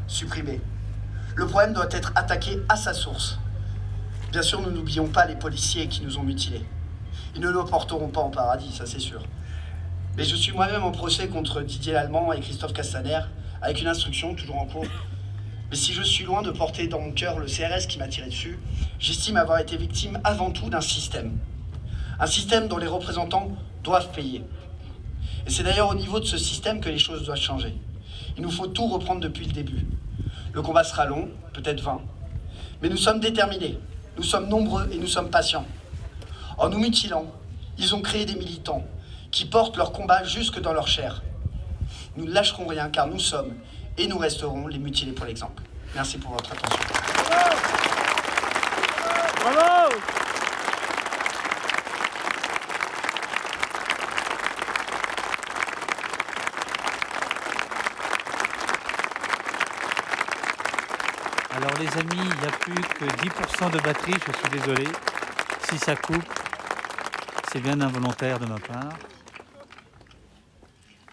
supprimées. Le problème doit être attaqué à sa source. Bien sûr, nous n'oublions pas les policiers qui nous ont mutilés. Ils ne nous porteront pas en paradis, ça c'est sûr. Mais je suis moi-même en procès contre Didier Lallemand et Christophe Castaner, avec une instruction toujours en cours. Mais si je suis loin de porter dans mon cœur le CRS qui m'a tiré dessus, j'estime avoir été victime avant tout d'un système. Un système dont les représentants doivent payer. Et c'est d'ailleurs au niveau de ce système que les choses doivent changer. Il nous faut tout reprendre depuis le début. Le combat sera long, peut-être vain. Mais nous sommes déterminés, nous sommes nombreux et nous sommes patients. En nous mutilant, ils ont créé des militants qui portent leur combat jusque dans leur chair. Nous ne lâcherons rien car nous sommes et nous resterons les mutilés pour l'exemple. Merci pour votre attention. Bravo! Alors les amis, il n'y a plus que 10% de batterie, je suis désolé. Si ça coupe, c'est bien involontaire de ma part.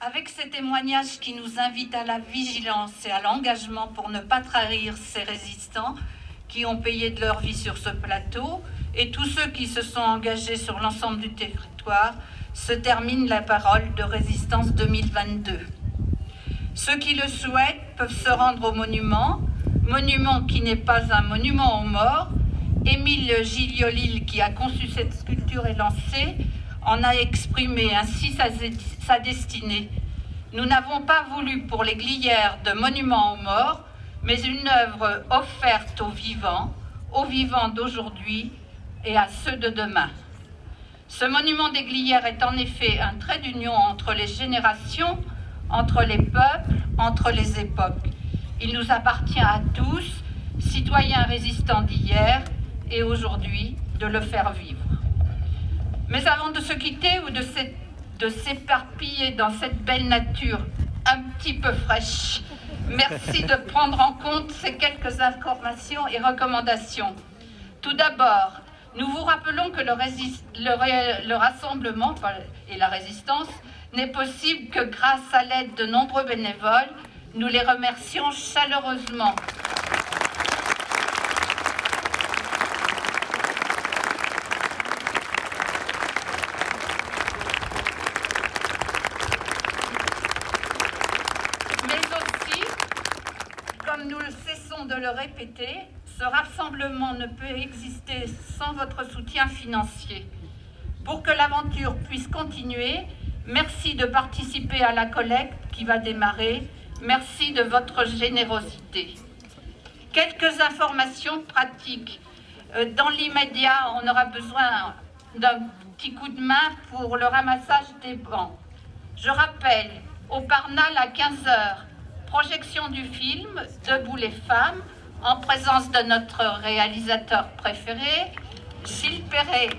Avec ces témoignages qui nous invitent à la vigilance et à l'engagement pour ne pas trahir ces résistants qui ont payé de leur vie sur ce plateau et tous ceux qui se sont engagés sur l'ensemble du territoire, se termine la parole de Résistance 2022. Ceux qui le souhaitent peuvent se rendre au monument qui n'est pas un monument aux morts. Émile Gilliolil, qui a conçu cette sculpture et lancée, en a exprimé ainsi sa destinée. Nous n'avons pas voulu pour les Glières de monument aux morts, mais une œuvre offerte aux vivants d'aujourd'hui et à ceux de demain. Ce monument des Glières est en effet un trait d'union entre les générations, entre les peuples, entre les époques. Il nous appartient à tous, citoyens résistants d'hier et aujourd'hui, de le faire vivre. Mais avant de se quitter ou de s'éparpiller dans cette belle nature un petit peu fraîche, merci de prendre en compte ces quelques informations et recommandations. Tout d'abord, nous vous rappelons que le rassemblement et la résistance n'est possible que grâce à l'aide de nombreux bénévoles. Nous les remercions chaleureusement. Mais aussi, comme nous ne cessons de le répéter, ce rassemblement ne peut exister sans votre soutien financier. Pour que l'aventure puisse continuer, merci de participer à la collecte qui va démarrer. Merci de votre générosité. Quelques informations pratiques. Dans l'immédiat, on aura besoin d'un petit coup de main pour le ramassage des bancs. Je rappelle, au Parnal à 15h, projection du film « Debout les femmes » en présence de notre réalisateur préféré, Gilles Perret.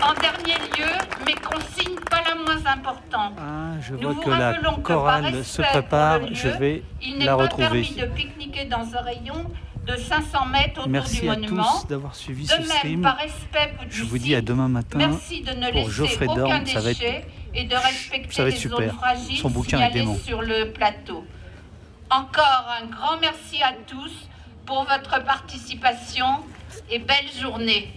En dernier lieu, mais consigne pas la moins importante. Je vois que la chorale se prépare, je vais la retrouver. Il n'est pas permis de pique-niquer dans un rayon de 500 mètres autour Merci du monument. Merci à tous d'avoir suivi ce stream. Par respect je vous dis à demain matin pour Geoffrey Dorme, ça va être super. Son bouquin est dément. Sur le plateau. Encore un grand merci à tous pour votre participation et belle journée.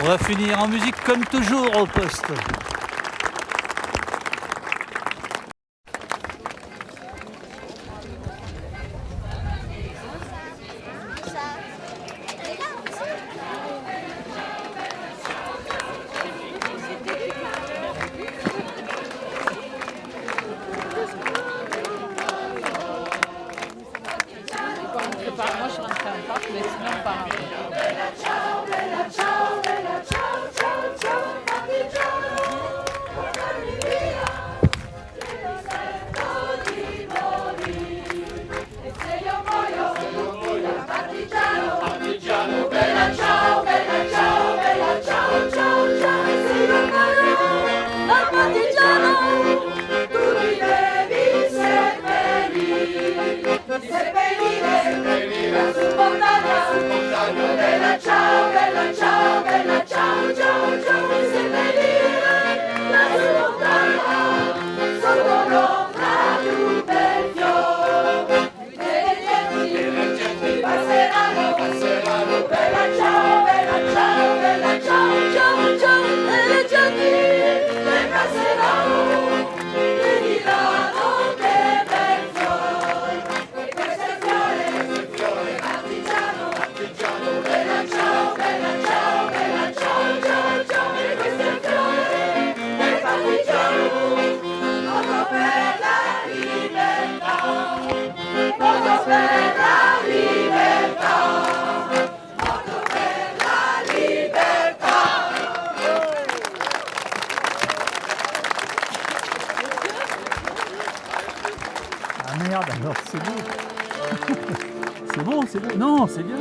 On va finir en musique comme toujours au poste. Moi je suis en train de faire un parc, mais sinon pas. Ah merde, alors c'est bon. C'est bon, c'est bon. Non, c'est bien.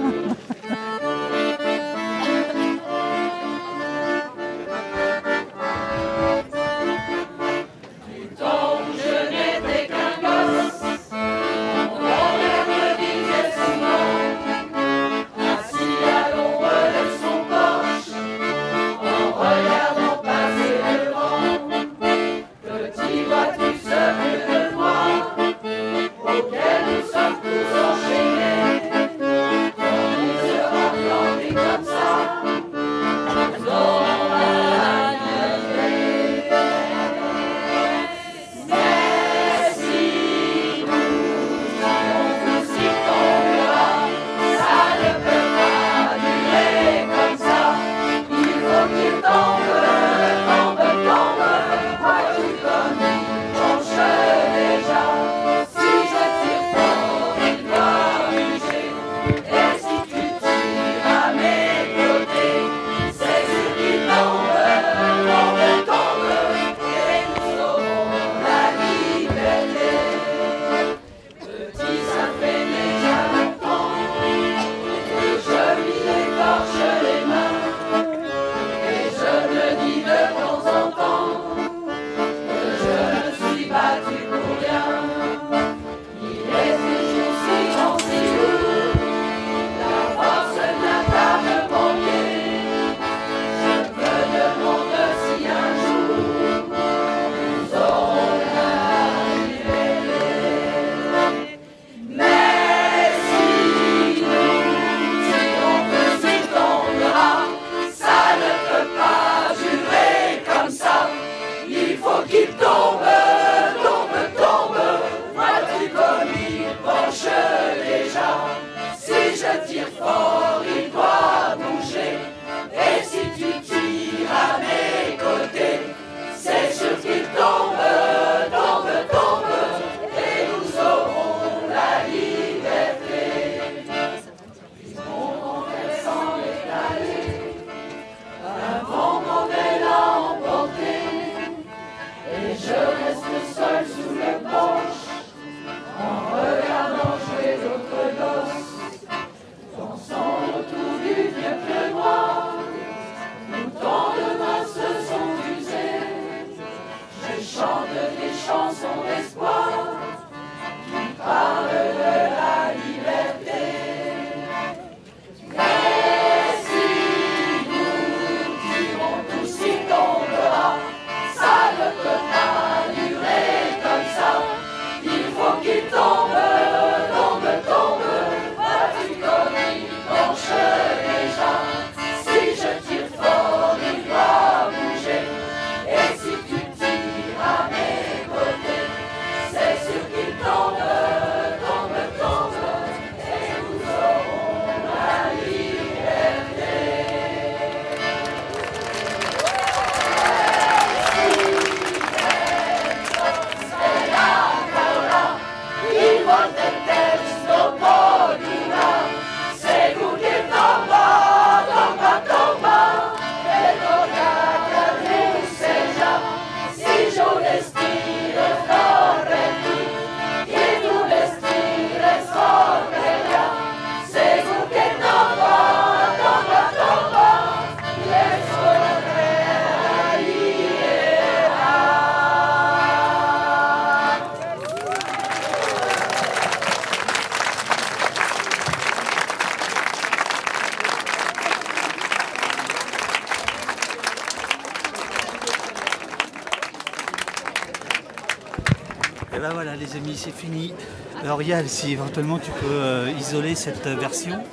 Et ben voilà les amis, c'est fini. Alors Yal, si éventuellement tu peux isoler cette version.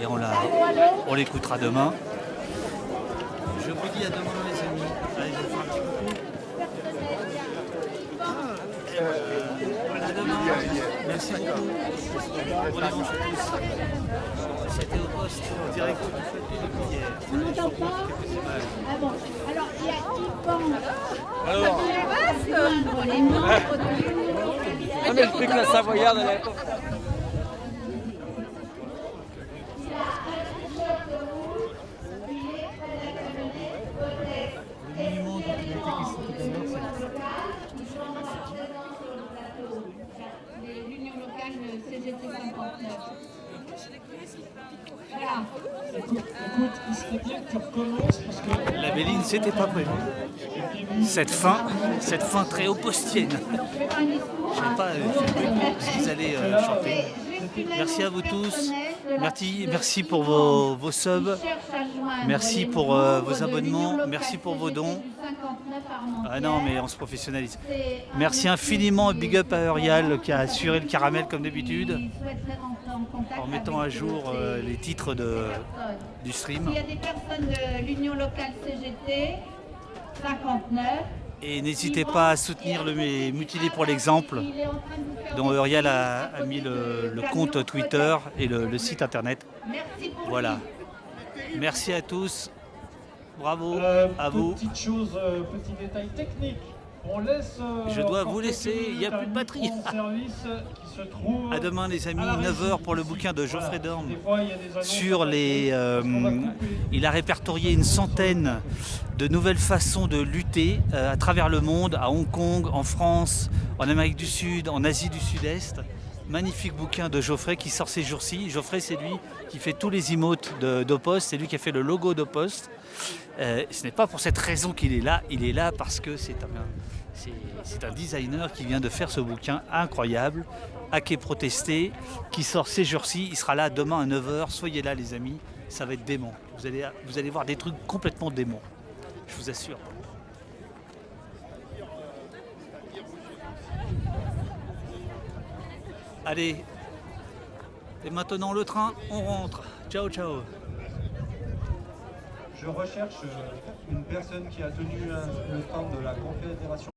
et on l'écoutera demain. Je vous dis à demain les amis. Allez, je vous fais un petit coucou. Voilà, demain. Merci beaucoup. Bon dimanche à tous. C'était au poste en direct du fête de hier. On n'entend pas. Ah bon. Alors, il y a Yvan. Alors. Les membres de Ah, mais je sais que la Savoyarde, elle est pas. l'Union locale CGT 59. Voilà. Écoute, il serait bien que tu recommences parce que... La Béline, c'était pas prévu. Cette fin très oppostienne. Je sais pas si vous allez chanter. Merci à vous tous. Merci pour vos subs. Merci pour vos abonnements. Merci pour vos dons. Ah non, mais on se professionnalise. Merci infiniment et big up à Eurial qui a assuré le caramel comme d'habitude en mettant à jour les titres du stream. Il y a des personnes de l'Union locale CGT 59. Et n'hésitez pas à soutenir le Mutilé pour l'exemple, dont Eurial a mis le compte Twitter et le site internet. Voilà. Merci à tous. Bravo à vous. Petite chose, petit détail technique. On laisse, je dois vous laisser, il n'y a plus de batterie. À demain les amis, 9h pour le bouquin de Geoffrey Dorme. Sur les, il a répertorié une centaine de nouvelles façons de lutter à travers le monde, à Hong Kong, en France, en Amérique du Sud, en Asie du Sud-Est. Magnifique bouquin de Geoffrey qui sort ces jours-ci. Geoffrey, c'est lui qui fait tous les emotes d'Opost, c'est lui qui a fait le logo d'Opost. Ce n'est pas pour cette raison qu'il est là, il est là parce que c'est un designer qui vient de faire ce bouquin incroyable, Hacker Protester, qui sort ces jours-ci. Il sera là demain à 9h, soyez là les amis, ça va être dément. Vous allez voir des trucs complètement déments, je vous assure. Allez, et maintenant le train, on rentre. Ciao, ciao. Je recherche une personne qui a tenu le stand de la Confédération